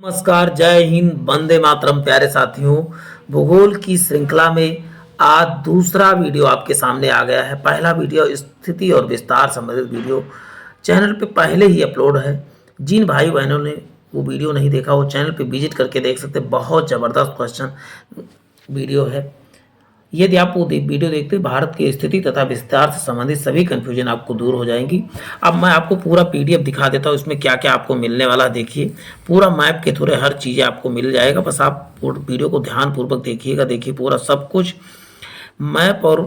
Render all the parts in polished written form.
नमस्कार, जय हिंद, वंदे मातरम। प्यारे साथियों, भूगोल की श्रृंखला में आज दूसरा वीडियो आपके सामने आ गया है। पहला वीडियो स्थिति और विस्तार संबंधित वीडियो चैनल पे पहले ही अपलोड है। जिन भाई बहनों ने वो वीडियो नहीं देखा वो चैनल पे विजिट करके देख सकते हैं। बहुत ज़बरदस्त क्वेश्चन वीडियो है। यदि आप वो वीडियो देखते हैं, भारत की स्थिति तथा विस्तार से संबंधित सभी कंफ्यूजन आपको दूर हो जाएंगी। अब मैं आपको पूरा पीडीएफ दिखा देता हूँ, इसमें क्या क्या आपको मिलने वाला है। देखिए, पूरा मैप के थ्रू हर चीज़ें आपको मिल जाएगा। बस आप वीडियो को ध्यानपूर्वक देखिएगा। देखिए, पूरा सब कुछ मैप और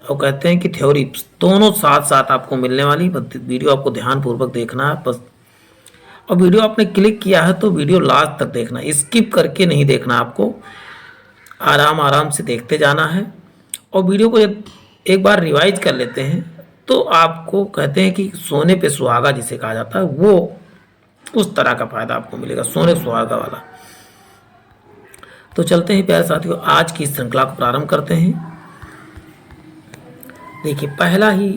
कहते हैं कि थ्योरी दोनों साथ साथ आपको मिलने वाली। वीडियो आपको ध्यानपूर्वक देखना है बस। और वीडियो आपने क्लिक किया है तो वीडियो लास्ट तक देखना, स्किप करके नहीं देखना। आपको आराम आराम से देखते जाना है। और वीडियो को जब एक बार रिवाइज कर लेते हैं तो आपको कहते हैं कि सोने पे सुहागा जिसे कहा जाता है, वो उस तरह का फायदा आपको मिलेगा, सोने सुहागा वाला। तो चलते हैं प्यारे साथियों, आज की श्रृंखला को प्रारंभ करते हैं। देखिए, पहला ही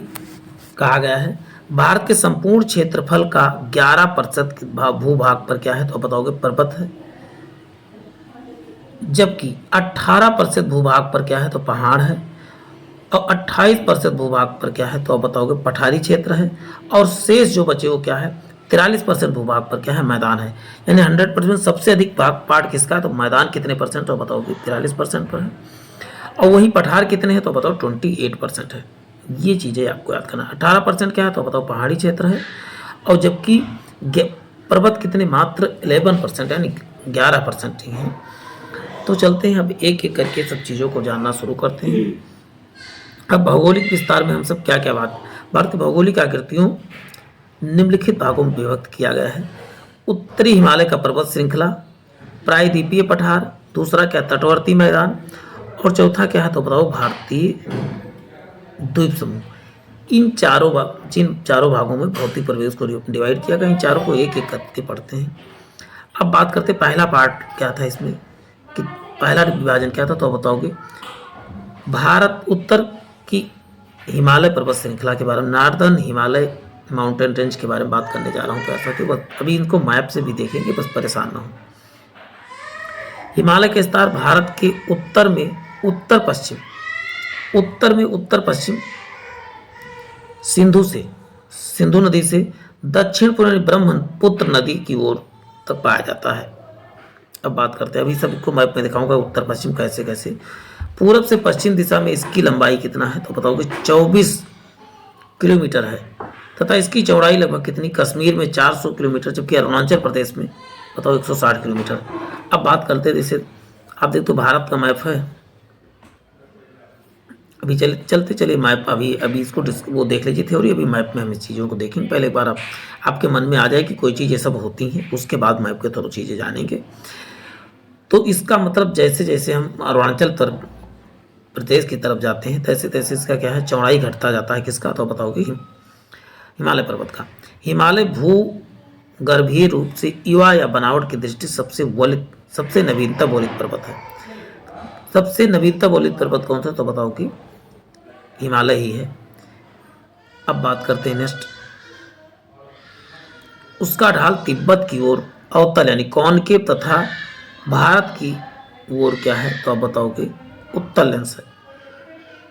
कहा गया है भारत के संपूर्ण क्षेत्रफल का 11% भूभाग पर क्या है, तो बताओगे पर्वत है। जबकि 18% भूभाग पर क्या है, तो पहाड़ है। और 28% भूभाग पर क्या है, तो आप बताओगे पठारी क्षेत्र है। और शेष जो बचे वो क्या है, 43% भूभाग पर क्या है, मैदान है। यानी 100% सबसे अधिक भाग पार्ट किसका है, तो मैदान कितने परसेंट, तो बताओगे 43% पर है। और वही पठार कितने हैं, तो बताओ 28% है। ये चीज़ें आपको याद करना। 18% क्या है, तो बताओ पहाड़ी क्षेत्र है। और जबकि पर्वत कितने, मात्र 11% यानी 11% ही है। तो चलते हैं अब एक एक करके सब चीज़ों को जानना शुरू करते हैं। अब भौगोलिक विस्तार में हम सब क्या क्या बात, भारत की भौगोलिक आकृतियों निम्नलिखित भागों में विभक्त किया गया है। उत्तरी हिमालय का पर्वत श्रृंखला, प्रायद्वीपीय पठार, दूसरा क्या तटवर्ती मैदान, और चौथा क्या है, तो बताओ भारतीय द्वीप समूह। जिन चारों भागों में भौतिक परिवेश को डिवाइड किया गया, इन चारों को एक एक करके पढ़ते हैं। अब बात करते हैं पहला पार्ट क्या था इसमें, कि पहला विभाजन क्या था, तो बताओगे भारत उत्तर की हिमालय पर्वत श्रृंखला के बारे में, नॉर्दर्न हिमालय माउंटेन रेंज के बारे में बात करने जा रहा हूँ। कैसा कि बस अभी इनको मैप से भी देखेंगे, बस परेशान ना हो। हिमालय के विस्तार भारत के उत्तर में उत्तर पश्चिम सिंधु नदी से दक्षिण पूर्व ब्रह्मपुत्र नदी की ओर तक पाया जाता है। अब बात करते हैं, अभी सबको मैप में दिखाऊंगा उत्तर पश्चिम कैसे कैसे। पूरब से पश्चिम दिशा में इसकी लंबाई कितना है, तो बताओगे 24 किलोमीटर है। तथा इसकी चौड़ाई लगभग कितनी, कश्मीर में 400 किलोमीटर, जबकि अरुणाचल प्रदेश में बताओ 160 किलोमीटर। अब बात करते हैं, जैसे आप देखते हो भारत का मैप है। अभी चलिए मैप अभी इसको वो देख लीजिए थ्योरी। अभी मैप में हम इस चीज़ों को देखेंगे। पहले एक बार आपके मन में आ जाए कि कोई चीज़ ये सब होती हैं, उसके बाद मैप के थ्रू चीज़ें जानेंगे। तो इसका मतलब जैसे जैसे हम अरुणाचल प्रदेश की तरफ जाते हैं तैसे तैसे इसका क्या है, चौड़ाई घटता जाता है। किसका, तो बताओगे हिमालय पर्वत का। हिमालय भूगर्भीय रूप से युवा या बनावट की दृष्टि सबसे नवीनतम वलित पर्वत है। सबसे नवीनतम वलित पर्वत कौन सा, तो बताओ कि हिमालय ही है। अब बात करते हैं नेक्स्ट, उसका ढाल तिब्बत की ओर अवतल यानी कॉनकेव तथा भारत की ओर क्या है, तो आप बताओगे उत्तल लेंस है।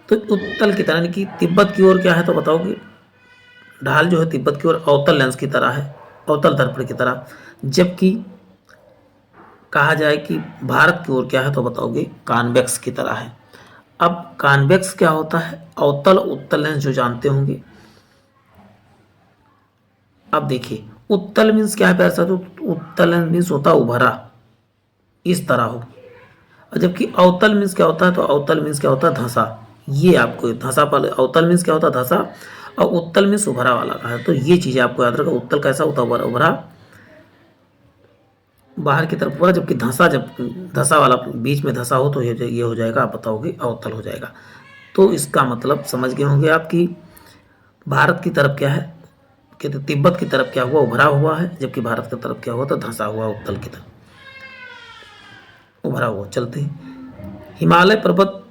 तो उत्तल की तरह यानी कि तिब्बत की ओर क्या है, तो बताओगे ढाल जो है तिब्बत की ओर अवतल लेंस की तरह है, अवतल दर्पण की तरह। जबकि कहा जाए कि भारत की ओर क्या है, तो बताओगे कॉन्वेक्स की तरह है। अब कॉन्वेक्स क्या होता है, अवतल उत्तल लेंस जो जानते होंगे। अब देखिए उत्तल मीन्स क्या है, पैसा तो उत्तल लेंस मीन्स होता है उभरा, इस तरह हो। और जबकि अवतल मीन्स क्या होता है, तो अवतल मीन्स क्या होता है, धंसा। ये आपको धंसा पर, अवतल मीन्स क्या होता है, धंसा, और उत्तल मीन्स उभरा वाला का है। तो ये चीज़ें आपको याद रखो। उत्तल कैसा होता है, उभरा बाहर की तरफ उभरा, जबकि धंसा, जब धंसा वाला बीच में धंसा हो तो ये हो जाएगा, आप बताओगे अवतल हो जाएगा। तो इसका मतलब समझ गए होंगे आप कि भारत की तरफ क्या है, कि तिब्बत की तरफ क्या हुआ, उभरा हुआ है, जबकि भारत की तरफ क्या हुआ, तो धंसा हुआ, उत्तल की तरफ उभरा हुआ। चलते हैं, हिमालय पर्वत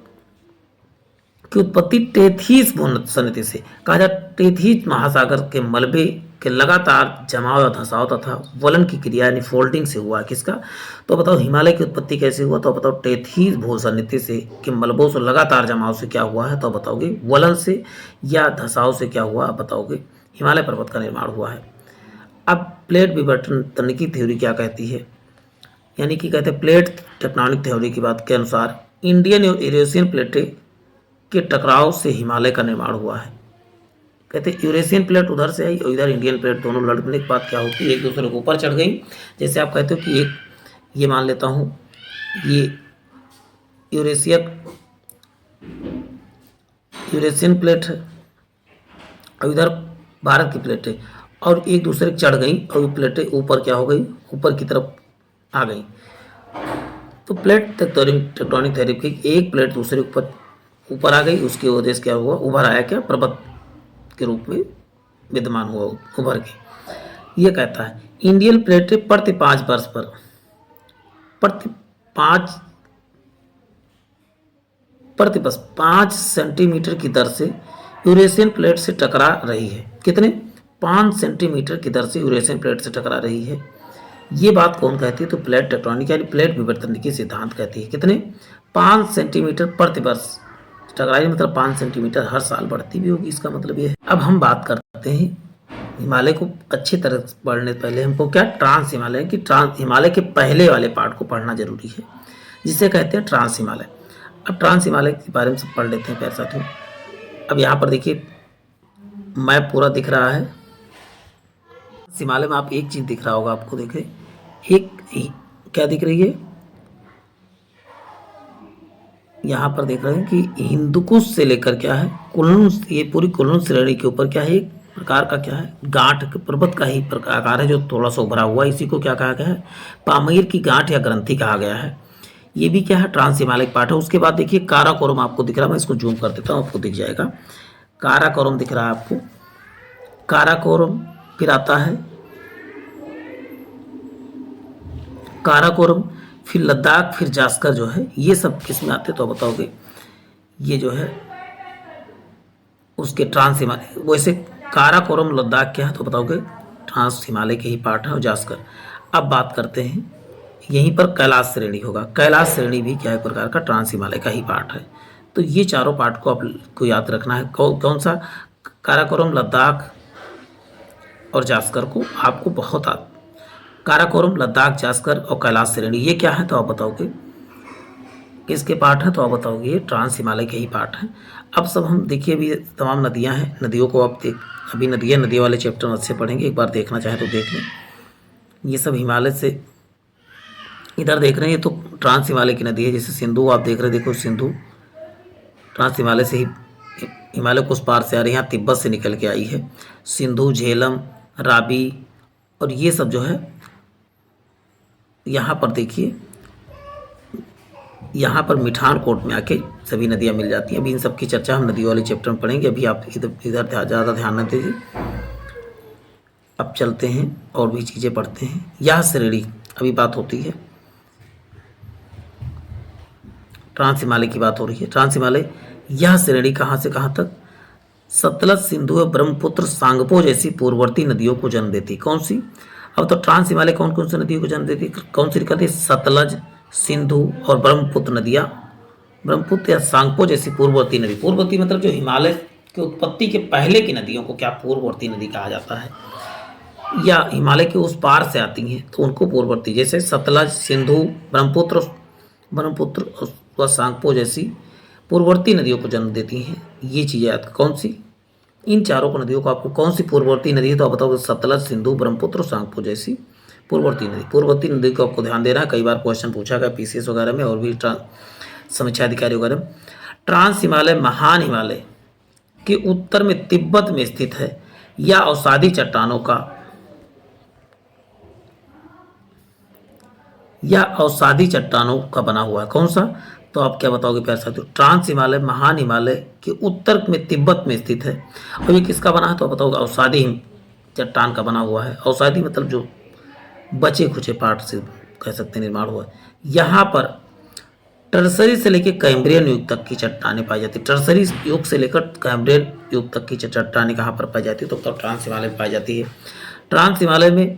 की उत्पत्ति टेथीस भूमध्य समिति से कहा जाए। टेथीस महासागर के मलबे कि लगातार जमाव या धंसाव तथा वलन की क्रिया यानी फोल्डिंग से हुआ। किसका? तो बताओ हिमालय की उत्पत्ति कैसे हुआ? तो बताओ टेथीज भूसन्निधि से कि मलबों से लगातार जमाव से क्या हुआ है? तो बताओगे वलन से या धंसाव से क्या हुआ? बताओगे हिमालय पर्वत का निर्माण हुआ है। अब प्लेट विवर्तन तकनीकी थ्योरी क्या कहती है? यानी कि कहते हैं प्लेट टेक्टोनिक थ्योरी की बात के अनुसार इंडियन और यूरेशियन प्लेटें के टकराव से हिमालय का निर्माण हुआ है। कहते हैं यूरेशियन प्लेट उधर से आई और इधर इंडियन प्लेट, दोनों लड़ने के बाद क्या होती है? एक दूसरे के ऊपर चढ़ गई। जैसे आप कहते हो कि एक ये मान लेता हूँ ये यूरेशियन प्लेट है और इधर भारत की प्लेट है और एक दूसरे के चढ़ गई और ये प्लेटें ऊपर क्या हो गई? ऊपर की तरफ आ गई। तो प्लेट टेक्टोनिक थ्योरी की एक प्लेट दूसरे ऊपर आ गई, उसकी वजह से क्या हुआ? उभर आया क्या? पर्वत के रूप में विद्यमान हुआ उभर के। ये कहता है इंडियन प्लेटें प्रति 5 वर्ष पर प्रति 5 सेंटीमीटर की दर से यूरेशियन प्लेट से टकरा रही है। कितने? 5 सेंटीमीटर की दर से यूरेशियन प्लेट से टकरा रही है। ये बात कौन कहती है? तो प्लेट टेक्टोनिक यानी प्लेट विवर्तन की सिद्धांत कहती है। कितने? 5 सेंटीमीटर प्रति वर्ष टकराई, मतलब 5 सेंटीमीटर हर साल बढ़ती भी होगी, इसका मतलब ये है। अब हम बात करते हैं हिमालय को अच्छी तरह पढ़ने से पहले हमको क्या ट्रांस हिमालय की हिमालय के पहले वाले पार्ट को पढ़ना जरूरी है, जिसे कहते हैं ट्रांस हिमालय। अब ट्रांस हिमालय के बारे में सब पढ़ लेते हैं प्यारे साथियों। अब यहाँ पर देखिए मैप पूरा दिख रहा है। हिमालय में आप एक चीज दिख रहा होगा आपको, देखे एक क्या दिख रही है? यहाँ पर देख रहे हैं कि हिंदुकुश से लेकर क्या है कुल्लू, ये पूरी कुल्लू श्रेणी के ऊपर क्या है? एक प्रकार का क्या है? गांठ पर्वत का ही प्रकार है जो थोड़ा सा उभरा हुआ है। इसी को क्या कहा गया है? पामीर की गांठ या ग्रंथि कहा गया है। ये भी क्या है? ट्रांस हिमालय पार्ट है। उसके बाद देखिए काराकोरम आपको दिख रहा है, मैं इसको जूम कर देता हूँ, आपको दिख जाएगा। काराकोरम दिख रहा है आपको, काराकोरम। फिर आता है काराकोरम, फिर लद्दाख, फिर जास्कर जो है, ये सब किस में आते तो बताओगे? ये जो है उसके ट्रांस हिमालय। वैसे काराकोरम लद्दाख क्या है तो बताओगे? ट्रांस हिमालय के ही पार्ट है और जास्कर। अब बात करते हैं यहीं पर कैलाश श्रेणी होगा। कैलाश श्रेणी भी क्या है? प्रकार का ट्रांस हिमालय का ही पार्ट है। तो ये चारों पार्ट को आपको याद रखना है। कौन सा? काराकोरम, लद्दाख और जास्कर को आपको बहुत काराकोरम, लद्दाख, जास्कर और कैलाश श्रेणी, ये क्या है तो आप बताओगे? किसके पार्ट है तो आप बताओगे? ये ट्रांस हिमालय के ही पार्ट है। अब सब हम देखिए अभी तमाम नदियां हैं, नदियों को आप अभी नदियां वाले चैप्टर अच्छे पढ़ेंगे, एक बार देखना चाहे तो देख लें। ये सब हिमालय से इधर देख रहे हैं, ये तो ट्रांस हिमालय की नदी है। जैसे सिंधु आप देख रहे हैं, देखो सिंधु ट्रांस हिमालय से ही हिमालय को उस पार से आ रही है, यहाँ तिब्बत से निकल के आई है। सिंधु, झेलम, राबी और ये सब जो है यहाँ पर देखिए, यहाँ पर मिठान कोट में आके सभी नदियाँ मिल जाती हैं। अभी इन सब की चर्चा हम नदियों वाले चैप्टर में पढ़ेंगे, अभी आप इधर ज़्यादा ध्यान न दीजिए। अब चलते हैं और भी चीज़ें पढ़ते हैं। यह श्रेणी अभी बात होती है, ट्रांस हिमालय की बात हो रही है। ट्रांस हिमालय यह श्रेणी कहाँ से कहाँ तक? सतलज, सिंधु, ब्रह्मपुत्र, सांगपो जैसी पूर्ववर्ती नदियों को जन्म देती। कौन सी? अब तो ट्रांस हिमालय कौन कौन सी नदियों को जन्म देती? कौन सी कहती है? सतलज, सिंधु और ब्रह्मपुत्र नदियाँ, ब्रह्मपुत्र या सांगपो जैसी पूर्ववर्ती नदी। पूर्ववर्ती मतलब जो हिमालय की उत्पत्ति के पहले की नदियों को क्या पूर्ववर्ती नदी कहा जाता है, या हिमालय के उस पार से आती हैं तो उनको पूर्ववर्ती। जैसे सतलज, सिंधु, ब्रह्मपुत्र व सांगपो जैसी पूर्ववर्ती नदियों को जन्म देती हैं। ये चीज़ें याद। कौन सी? इन चारों को नदियों को आपको कौन सी पूर्ववर्ती नदी है तो आप बताओगे? सतलज, सिंधु, ब्रह्मपुत्र, सांगपो जैसी पूर्ववर्ती नदी। पूर्ववर्ती नदी को आपको ध्यान देना है, कई बार क्वेश्चन पूछा गया पीसीएस वगैरह में और भी समीक्षा अधिकारी वगैरह। ट्रांस हिमालय महान हिमालय के उत्तर में तिब्बत में स्थित है या अवसादी चट्टानों का बना हुआ है। कौन सा? तो आप क्या बताओगे प्यारे साथियों? ट्रांस हिमालय महान हिमालय के उत्तर में तिब्बत में स्थित है और ये किसका बना है तो आप बताओगे? अवसादी चट्टान का बना हुआ है। अवसादी मतलब जो बचे खुचे पार्ट से कह सकते हैं निर्माण हुआ है। यहाँ पर टर्सरी से लेकर कैम्ब्रियन युग तक की चट्टानें पाई जाती है। टर्सरी युग से लेकर कैम्ब्रियन युग तक की चट्टानें कहाँ पर पाई जाती है? तो ट्रांस हिमालय में पाई जाती है। ट्रांस हिमालय में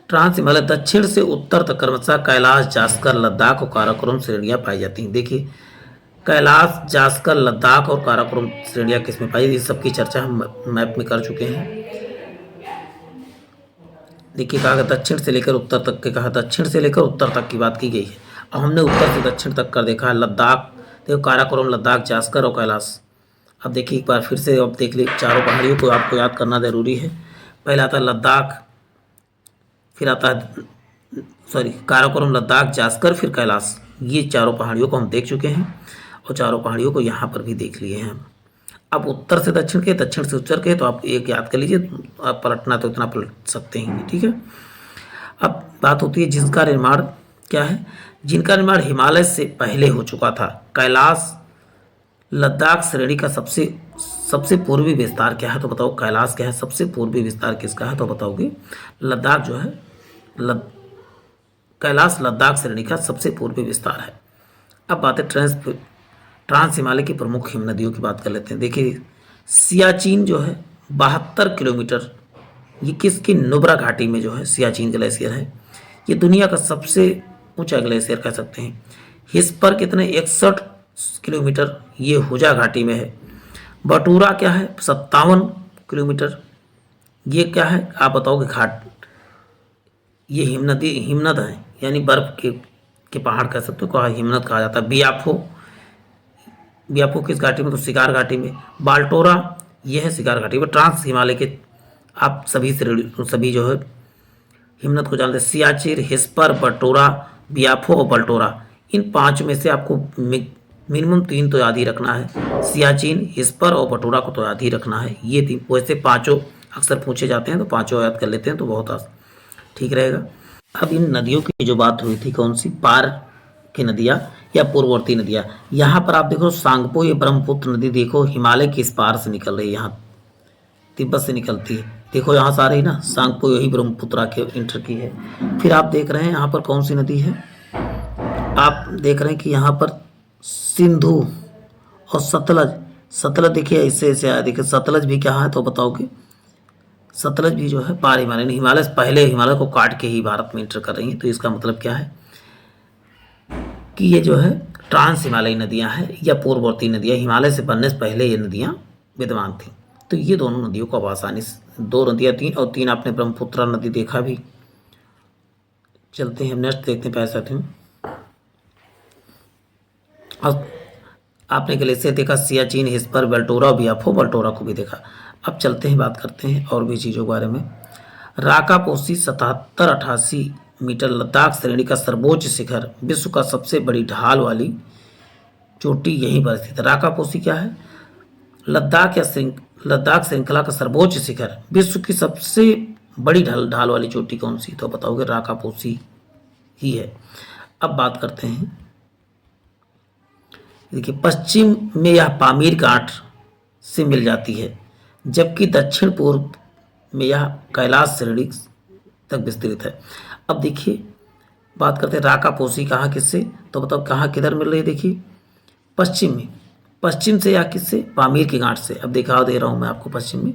ट्रांस हिमालय दक्षिण से उत्तर तक क्रमशः कैलाश, जास्कर, लद्दाख और काराकोरम श्रेणियां पाई जाती हैं। देखिए, कैलाश, जास्कर, लद्दाख और काराकोरम श्रेणियां किसमें पाई जाती है, इस सब की चर्चा हम मैप में कर चुके हैं। देखिए, कहा दक्षिण से लेकर उत्तर तक के, कहा दक्षिण से लेकर उत्तर तक की बात की गई है। अब हमने उत्तर से दक्षिण तक कर देखा है। लद्दाख देखो, काराकोरम, लद्दाख, जास्कर और कैलाश। अब देखिए एक बार फिर से, अब देख ली चारों पहाड़ियों को आपको याद करना जरूरी है। पहला आता है लद्दाख, फिर आता है काराकोरम, लद्दाख, जास्कर, फिर कैलाश। ये चारों पहाड़ियों को हम देख चुके हैं और चारों पहाड़ियों को यहाँ पर भी देख लिए हैं हम। अब उत्तर से दक्षिण के, दक्षिण से उत्तर के, तो आप एक याद कर लीजिए, आप पलटना तो इतना पलट सकते हैं, ठीक है। अब बात होती है जिनका निर्माण क्या है, जिनका निर्माण हिमालय से पहले हो चुका था। कैलाश, लद्दाख श्रेणी का सबसे पूर्वी विस्तार क्या है? तो बताओ कैलाश क्या है, सबसे पूर्वी विस्तार किसका है? तो बताओगे लद्दाख जो है, कैलाश लद्दाख श्रेणी का सबसे पूर्वी विस्तार है। अब बात है ट्रांस हिमालय की प्रमुख हिम नदियों की बात कर लेते हैं। देखिए, सियाचिन जो है 72 किलोमीटर, ये किसकी नुब्रा घाटी में जो है सियाचिन ग्लेशियर है। ये दुनिया का सबसे ऊंचा ग्लेशियर कह सकते हैं। हिस्पर कितने 61 किलोमीटर, ये हुजा घाटी में है। बटूरा क्या है 57 किलोमीटर, ये क्या है आप बताओगे घाट, ये हिमनद है, यानी बर्फ के पहाड़ कह सकते हो, कहा हिमनद कहा जाता है। बियाफो किस घाटी में? तो शिकार घाटी में। बाल्टोरा ये है शिकार घाटी में। ट्रांस हिमालय के आप सभी जो है हिमनद को जानते हैं, सियाचिन, हिस्पर, बटोरा, बियाफो और बाल्टोरा। इन पांच में से आपको मिनिमम 3 तो याद ही रखना है। सियाचिन, हिस्पर और बटोरा को तो याद ही रखना है। ये 3 वैसे पांचों अक्सर पूछे जाते हैं, तो पांचों याद कर लेते हैं तो बहुत ठीक रहेगा। अब इन नदियों की जो बात हुई थी, कौन सी, पार की नदियाँ या पूर्ववर्ती नदियाँ। यहाँ पर आप देखो सांगपो, ये ब्रह्मपुत्र नदी देखो हिमालय के इस पार से निकल रही है, यहाँ तिब्बत से निकलती है। देखो यहाँ से आ रही ना, सांगपो यही ब्रह्मपुत्र के इंटर की है। फिर आप देख रहे हैं यहाँ पर कौन सी नदी है, आप देख रहे हैं कि यहाँ पर सिंधु और सतलज देखिए ऐसे आया। देखिए सतलज भी क्या है तो बताओगे, सतलज भी जो है पार हिमालय, हिमालय से पहले हिमालय को काट के ही भारत में इंटर कर रही हैं। तो इसका मतलब क्या है कि ये जो है ट्रांस हिमालयी नदियां हैं या पूर्ववर्ती नदियां, हिमालय से बनने से पहले ये नदियां विद्यमान थी। तो ये दोनों नदियों को अब आसानी से, 2 नदियां 3 और 3 आपने ब्रह्मपुत्र नदी देखा भी। चलते हैं नेक्स्ट देखते हैं पैसा थी। अब आपने ग्लेशियर देखा, सियाचिन, हिस्पर, बल्टोरा, बियाफो, बल्टोरा को भी देखा। अब चलते हैं बात करते हैं और भी चीज़ों के बारे में। राकापोसी 77-88 मीटर, लद्दाख श्रेणी का सर्वोच्च शिखर, विश्व का सबसे बड़ी ढाल वाली चोटी यहीं पर स्थित है। राकापोसी क्या है, लद्दाख श्रृंखला का सर्वोच्च शिखर, विश्व की सबसे बड़ी ढाल वाली चोटी कौन सी? तो बताओगे राकापोसी ही है। अब बात करते हैं, देखिए पश्चिम में यह पामीर घाट से मिल जाती है, जबकि दक्षिण पूर्व में यह कैलाश श्रेणी तक विस्तृत है। अब देखिए बात करते हैं राकापोसी कहाँ किससे, तो बताओ कहाँ किधर मिल रही है। देखिए पश्चिम में, पश्चिम से या किससे, पामीर के घाट से। अब दिखा दे रहा हूं मैं आपको पश्चिम में।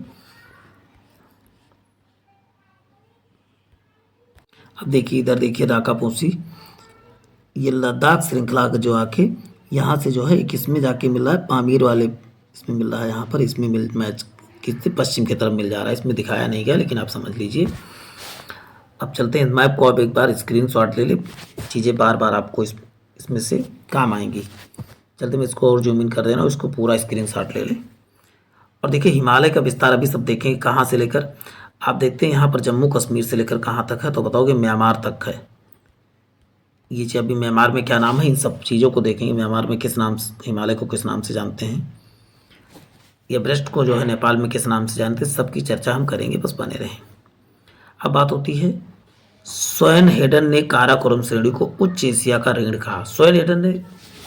अब देखिए इधर देखिए राकापोसी, ये लद्दाख श्रृंखला का जो आके यहाँ से जो है किसमें जाके मिल रहा है, पामीर वाले इसमें मिल रहा है, यहाँ पर इसमें मैच किससे, पश्चिम की तरफ मिल जा रहा है। इसमें दिखाया नहीं गया लेकिन आप समझ लीजिए। अब चलते हैं मैप को, अब एक बार स्क्रीनशॉट ले ले, चीज़ें बार बार आपको इसमें से काम आएंगी। चलते मैं इसको और जूम इन कर देना, इसको पूरा स्क्रीनशॉट ले लें। और देखिए हिमालय का विस्तार अभी सब देखेंगे कहाँ से लेकर, आप देखते हैं यहाँ पर जम्मू कश्मीर से लेकर कहाँ तक है, तो बताओगे म्यांमार तक है। ये चीज़ अभी म्यांमार में क्या नाम है, इन सब चीज़ों को देखेंगे। म्यांमार में किस नाम से, हिमालय को किस नाम से जानते हैं, एवरेस्ट को जो है नेपाल में किस नाम से जानते हैं, सबकी चर्चा हम करेंगे, बस बने रहें। अब बात होती है, स्वयं हेडन ने काराकोरम श्रेणी को उच्च एशिया का ऋण कहा। स्वयं हेडन ने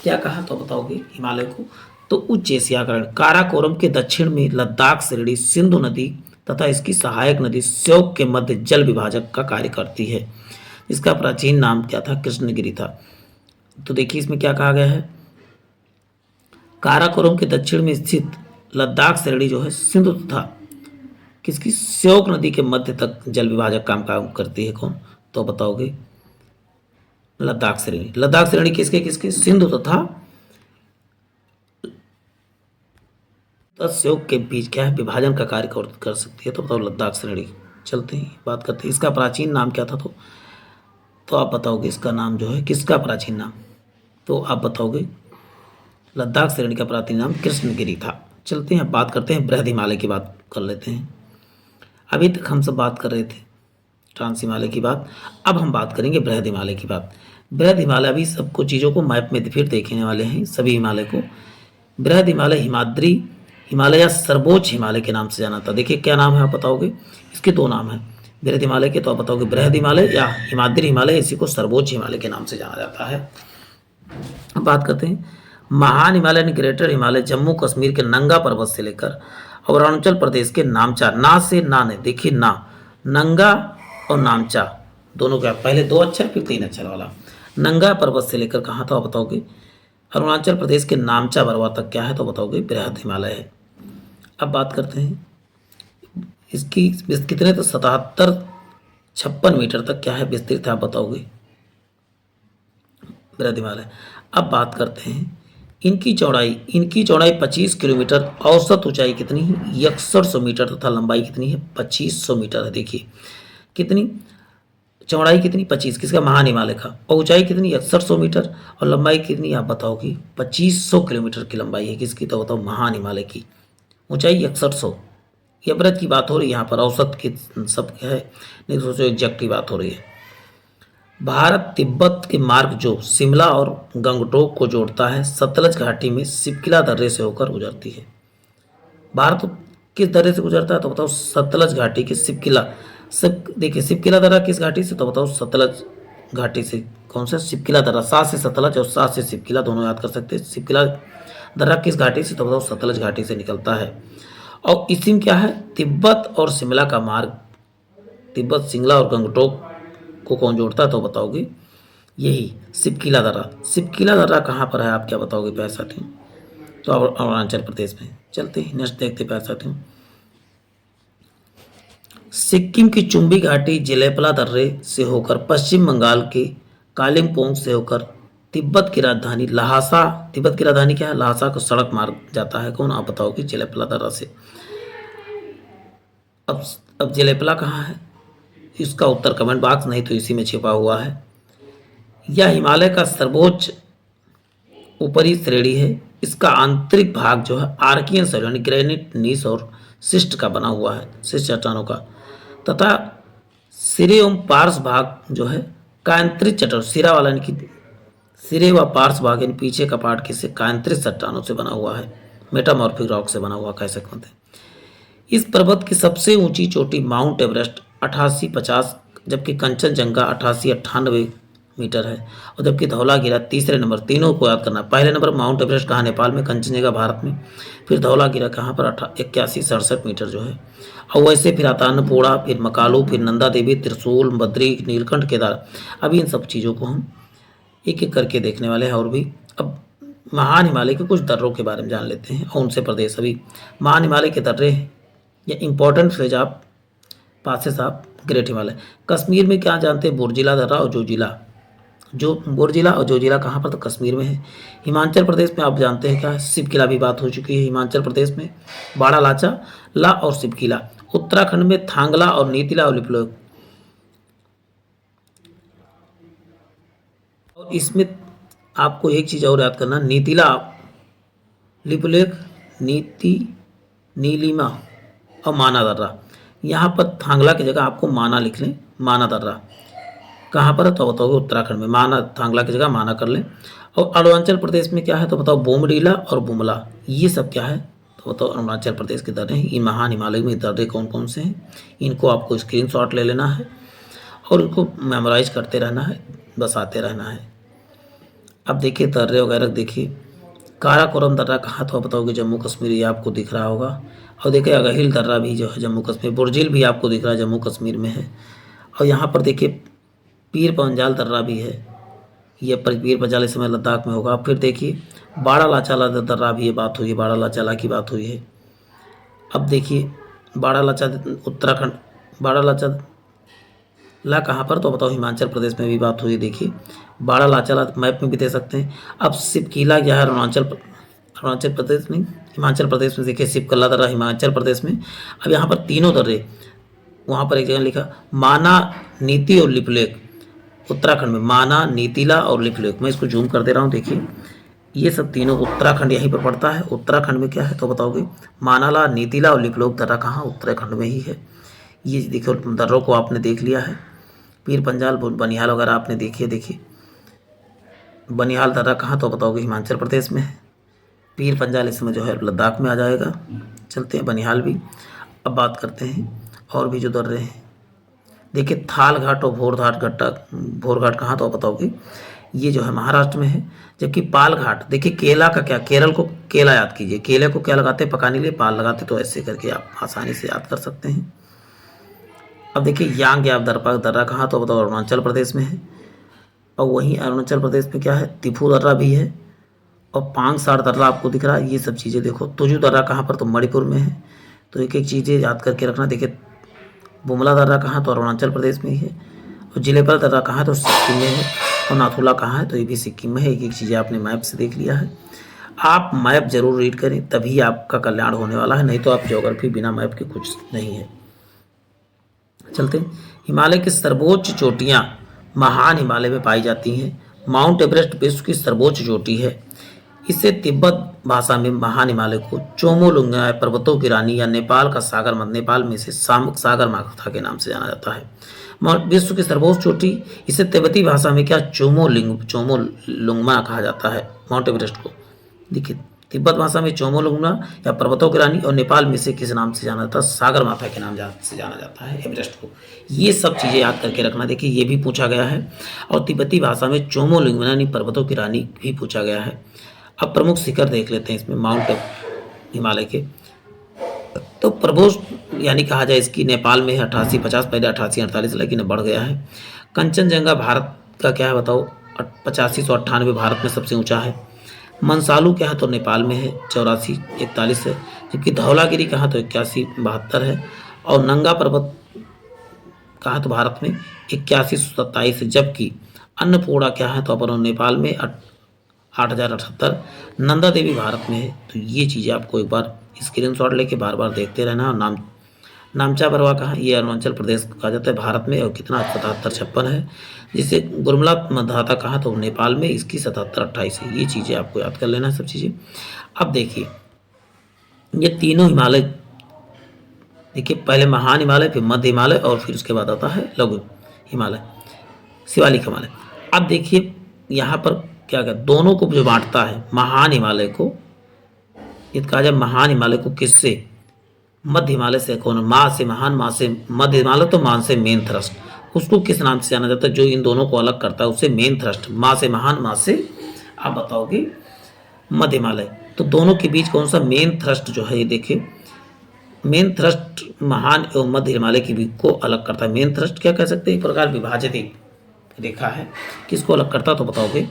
क्या कहा तो बताओगे हिमालय को, तो उच्च एशिया का ऋण। काराकोरम के दक्षिण में लद्दाख श्रेणी सिंधु नदी तथा इसकी सहायक नदी श्योक के मध्य जल विभाजक का कार्य करती है। इसका प्राचीन नाम क्या था, कृष्णगिरी था। तो देखिए इसमें क्या कहा गया है, काराकोरम के दक्षिण में स्थित लद्दाख श्रेणी जो है सिंधु तथा किसकी श्योक नदी के मध्य तक जल विभाजक काम करती है। कौन, तो बताओगे लद्दाख श्रेणी। लद्दाख श्रेणी किसके किसके, सिंधु तथा श्योक के बीच क्या है, विभाजन का कार्य कर सकती है। तो बताओ लद्दाख श्रेणी। चलते हैं बात करते हैं इसका प्राचीन नाम क्या था। तो आप बताओगे इसका नाम जो है, किसका प्राचीन नाम, तो आप बताओगे लद्दाख श्रेणी का प्राचीन नाम कृष्णगिरी था। चलते हैं बात करते हैं बृहद हिमालय की बात कर लेते हैं। अभी तक हम सब बात कर रहे थे ट्रांस हिमालय की बात, अब हम बात करेंगे बृहद हिमालय की बात। बृहद हिमालय अभी सबको चीज़ों को मैप में फिर देखने वाले हैं, सभी हिमालय को। बृहद हिमालय हिमाद्री हिमालय या सर्वोच्च हिमालय के नाम से जाना था। देखिए क्या नाम है, आप बताओगे, इसके दो नाम हैं बृहद हिमालय के, तो आप बताओगे बृहद हिमालय या हिमाद्री हिमालय, इसी को सर्वोच्च हिमालय के नाम से जाना जाता है। अब बात करते हैं महान हिमालय यानी ग्रेटर हिमालय जम्मू कश्मीर के नंगा पर्वत से लेकर और अरुणाचल प्रदेश के नामचा, ना से ना ने, देखिए ना, नंगा और नामचा दोनों का पहले 2 अक्षर फिर 3 अक्षर वाला, नंगा पर्वत से लेकर कहाँ था, बताओगे अरुणाचल प्रदेश के नामचा बरवा तक क्या है, तो बताओगे बृहद हिमालय है। अब बात करते हैं इसकी कितने, तो 77-56 मीटर तक क्या है विस्तृत है, आप बताओगे बृहद हिमालय। अब बात करते हैं इनकी चौड़ाई 25 किलोमीटर, औसत ऊंचाई कितनी है 6100 मीटर तथा लंबाई कितनी है 2500 मीटर है। देखिए कितनी चौड़ाई कितनी 25 किसका, महान हिमालय का, और ऊंचाई कितनी 6100 मीटर और लंबाई कितनी, आप बताओगी 2500 किलोमीटर की लंबाई है किसकी, तो बताओ महान हिमालय की, ऊंचाई 6100। एवरेज की बात हो रही है यहाँ पर, औसत की सब है नहीं, सोचो एग्जैक्ट की बात हो रही है। भारत तिब्बत के मार्ग जो शिमला और गंगटोक को जोड़ता है सतलज घाटी में सिपकिला दर्रे से होकर गुजरती है। भारत किस दर्रे से गुजरता है, तो बताओ सतलज घाटी के सिपकिला। सब देखिए सिपकिला दर्रा किस घाटी से, तो बताओ सतलज घाटी से। कौन सा, सिपकिला दर्रा, सा से सतलज और सा से सिपकिला दोनों याद कर सकते हैं। सिपकिला दर्रा किस घाटी से, तो बताओ सतलज घाटी से निकलता है। और इसी में क्या है, तिब्बत और शिमला का मार्ग, तिब्बत शिमला और गंगटोक को कौन जोड़ता है, तो बताओगे यही सिपकिला दर्रा। सिपकिला दर्रा कहाँ पर है, आप क्या बताओगे प्यारे साथियों, तो अरुणाचल प्रदेश में। चलते हैं नेक्स्ट देखते प्यारे साथियों। सिक्किम की चुंबी घाटी जिलेपला दर्रे से होकर पश्चिम बंगाल के कालिम्पोंग से होकर तिब्बत की राजधानी लहासा, तिब्बत की राजधानी क्या है, लहासा को सड़क मार्ग जाता है। कौन, आप बताओगे जिलेपला दर्रा से। अब जिलेपला कहाँ है, इसका उत्तर कमेंट बॉक्स, नहीं तो इसी में छिपा हुआ है। यह हिमालय का सर्वोच्च ऊपरी श्रेणी है। इसका आंतरिक भाग जो है आर्कियन शैल यानी ग्रेनिट, नीस और शिस्ट का बना हुआ है, शिस्ट चट्टानों का, तथा सिरे एवं पार्श्व भाग जो है कायांतरित चट्टान, सिरा वाला यानी कि सिरे व पार्श्व भाग यानी पीछे का पार्ट किससे, कायांतरित चट्टानों से बना हुआ है, मेटामॉर्फिक रॉक से बना हुआ कह सकते हैं। इस पर्वत की सबसे ऊंची चोटी माउंट एवरेस्ट 8850, जबकि कंचनजंगा 8898 मीटर है, और जबकि धौलागिरा तीसरे नंबर। तीनों को याद करना, पहले नंबर माउंट एवरेस्ट कहाँ, नेपाल में, कंचनजंगा भारत में, फिर धौलागिरा कहाँ पर 8167 मीटर जो है, और वैसे फिर आता अन्नपूर्णा, फिर मकालू, फिर नंदा देवी, त्रिशूल, बद्री, नीलकंठ, केदार। अभी इन सब चीज़ों को हम एक एक करके देखने वाले हैं। और भी अब महान हिमालय के कुछ दर्रों के बारे में जान लेते हैं और उनसे प्रदेश। अभी महान हिमालय के दर्रे या इंपॉर्टेंट फ्रेज आप पासेस आप ग्रेट हिमालय। कश्मीर में क्या जानते हैं, बुर्जिला दर्रा और जोजिला, जो बुर्जिला और जोजिला कहाँ पर, तो कश्मीर में है। हिमाचल प्रदेश में आप जानते हैं क्या है, शिवकिला भी बात हो चुकी है हिमाचल प्रदेश में, बाड़ा लाचा ला और शिवकिला। उत्तराखंड में थांगला और नीतिला और लिपुलेख। और इसमें आपको एक चीज़ और याद करना, नीतिला, लिपुलेख, नीलिमा और माना दर्रा। यहाँ पर थांगला की जगह आपको माना लिख लें, माना दर्रा कहाँ पर है, तो बताओगे उत्तराखंड में, माना, थांगला की जगह माना कर लें। और अरुणाचल प्रदेश में क्या है, तो बताओ बोमडीला और बुमला, ये सब क्या है, तो बताओ अरुणाचल प्रदेश के दर्रे हैं। इन महान हिमालय में दर्रे कौन कौन से हैं, इनको आपको स्क्रीनशॉट ले लेना है और इनको मेमोराइज करते रहना है, बसाते रहना है। अब देखिए दर्रे वगैरह देखिए, काराकोरम दर्रा कहाँ, तो बताओगे जम्मू कश्मीर, ये आपको दिख रहा होगा। और देखिए अगहिल दर्रा भी जो है जम्मू कश्मीर, बुर्जिल भी आपको दिख रहा है जम्मू कश्मीर में है। और यहाँ पर देखिए पीर पंजाल दर्रा भी है, ये पीर पंजाल इस समय लद्दाख में होगा। फिर देखिए बाड़ा लाचा दर्रा भी ये बात हुई है, बाड़ा लाचा की बात हुई है। अब देखिए बाड़ा लाचा उत्तराखंड, बाड़ा लाचा ला कहाँ पर, तो बताओ हिमाचल प्रदेश में भी बात हुई है। देखिए बाड़ा लाचा मैप में भी दे सकते हैं। अब सिपकीला क्या है, अरुणाचल प्रदेश में, हिमाचल प्रदेश में। देखिए सिपकला दर्रा हिमाचल प्रदेश में। अब यहाँ पर तीनों दर्रे, वहाँ पर एक जगह लिखा माना, नीति और लिपुलेख उत्तराखंड में, माना, नीतिला और लिपुलेख। मैं इसको जूम कर दे रहा हूँ। देखिए ये सब तीनों उत्तराखंड यहीं पर पड़ता है। उत्तराखंड में क्या है तो बताओगे, मानाला, नीतिला और लिपुलेख दर्रा कहाँ, उत्तराखंड में ही है। ये देखो दर्रों को आपने देख लिया है। पीर पंजाल, बनिहाल वगैरह आपने देखी है। देखिए बनिहाल दर्रा कहाँ तो बताओगे, हिमाचल प्रदेश में है। पीर पंजाल इस समय जो है लद्दाख में आ जाएगा। चलते हैं बनिहाल भी। अब बात करते हैं और भी जो दर्रे हैं। देखिए थाल घाट और भोर घाट कहाँ तो बताओगे, ये जो है महाराष्ट्र में है। जबकि पाल घाट, देखिए केला का क्या, केरल को केला याद कीजिए, केले को क्या लगाते हैं पकाने के लिए, पाल लगाते, तो ऐसे करके आप आसानी से याद कर सकते हैं। अब देखिए यांग या दर्रा कहाँ तो बताओ, अरुणाचल प्रदेश में है। और वहीं अरुणाचल प्रदेश में क्या है, तिफू दर्रा भी है और पांगसार दर्रा आपको दिख रहा है। ये सब चीज़ें देखो। तुजू दर्रा कहाँ पर, तो मणिपुर में है। तो एक एक चीज़ें याद करके रखना। देखिए बुमला दर्रा कहाँ तो अरुणाचल प्रदेश में ही है। और जिलेपल दर्रा कहाँ तो सिक्किम में है। और नाथुला कहाँ है तो ये भी सिक्किम में है। एक एक चीज़ें आपने मैप से देख लिया है। आप मैप जरूर रीड करें, तभी आपका कल्याण होने वाला है, नहीं तो आप ज्योग्राफी बिना मैप के कुछ नहीं है। चलते हैं। हिमालय की सर्वोच्च चोटियाँ महान हिमालय में पाई जाती हैं। माउंट एवरेस्ट विश्व की सर्वोच्च चोटी है। इसे तिब्बत भाषा में महान हिमालय को चोमोलुंगनाई पर्वतों की रानी या नेपाल का सागर मध्य, नेपाल में इसे सागर माथा के नाम से जाना जाता है। विश्व की सर्वोच्च चोटी, इसे तिब्बती भाषा में क्या चोमोलुंगमा कहा जाता है माउंट एवरेस्ट को। देखिए तिब्बत भाषा में चोमोलुंगमा या पर्वतों की रानी, और नेपाल में इसे किस नाम से जाना जाता है, सागर माथा के नाम से जाना जाता है एवरेस्ट को। ये सब चीज़ें याद करके रखना। देखिए ये भी पूछा गया है। और तिब्बती भाषा में चोमोलुंगमा यानी पर्वतों की रानी भी पूछा गया है। अब प्रमुख शिखर देख लेते हैं इसमें माउंट हिमालय के। तो प्रभुष्ट यानी कहा जाए इसकी, नेपाल में है 8850, पहले 8848 लेकिन बढ़ गया है। कंचनजंगा भारत का क्या है बताओ, 8598 भारत में सबसे ऊंचा है। मनसालू क्या है तो नेपाल में है, 8441 है। जबकि धौलागिरी कहाँ तो 8172 है। और नंगा पर्वत कहाँ तो भारत में 8127 है। जबकि अन्नपूर्णा क्या है तो अपन नेपाल में 8078, नंदा देवी भारत में है। तो ये चीज़ें आपको एक बार स्क्रीनशॉट लेके बार बार देखते रहना। और नामचा बरवा कहाँ, ये अरुणाचल प्रदेश कहा जाता है भारत में, और कितना 7756 है। जिसे गुरमला मतदाता कहाँ तो नेपाल में, इसकी 7728 है। ये चीज़ें आपको याद कर लेना सब चीज़ें। अब देखिए ये तीनों हिमालय, देखिए पहले महान हिमालय, फिर मध्य हिमालय, और फिर उसके बाद आता है लघु हिमालय, शिवालिक हिमालय। अब देखिए यहाँ पर क्या क्या दोनों को जो बांटता है, महान हिमालय को, ये कहा जाए महान हिमालय को किससे, मध्य हिमालय से। कौन, माँ से महान, माँ से मध्य हिमालय, तो माँ से मेन थ्रस्ट, उसको किस नाम से जाना जाता है, जो इन दोनों को अलग करता है उसे मेन थ्रस्ट। माँ से महान, माँ से आप बताओगे मध्य हिमालय। तो दोनों के बीच कौन सा मेन थ्रस्ट जो है, ये देखिए मेन थ्रस्ट महान एवं मध्य हिमालय की बीच को अलग करता है। मेन थ्रस्ट क्या कह सकते हैं, एक प्रकार विभाजित एक रेखा है, किसको अलग करता है तो बताओगे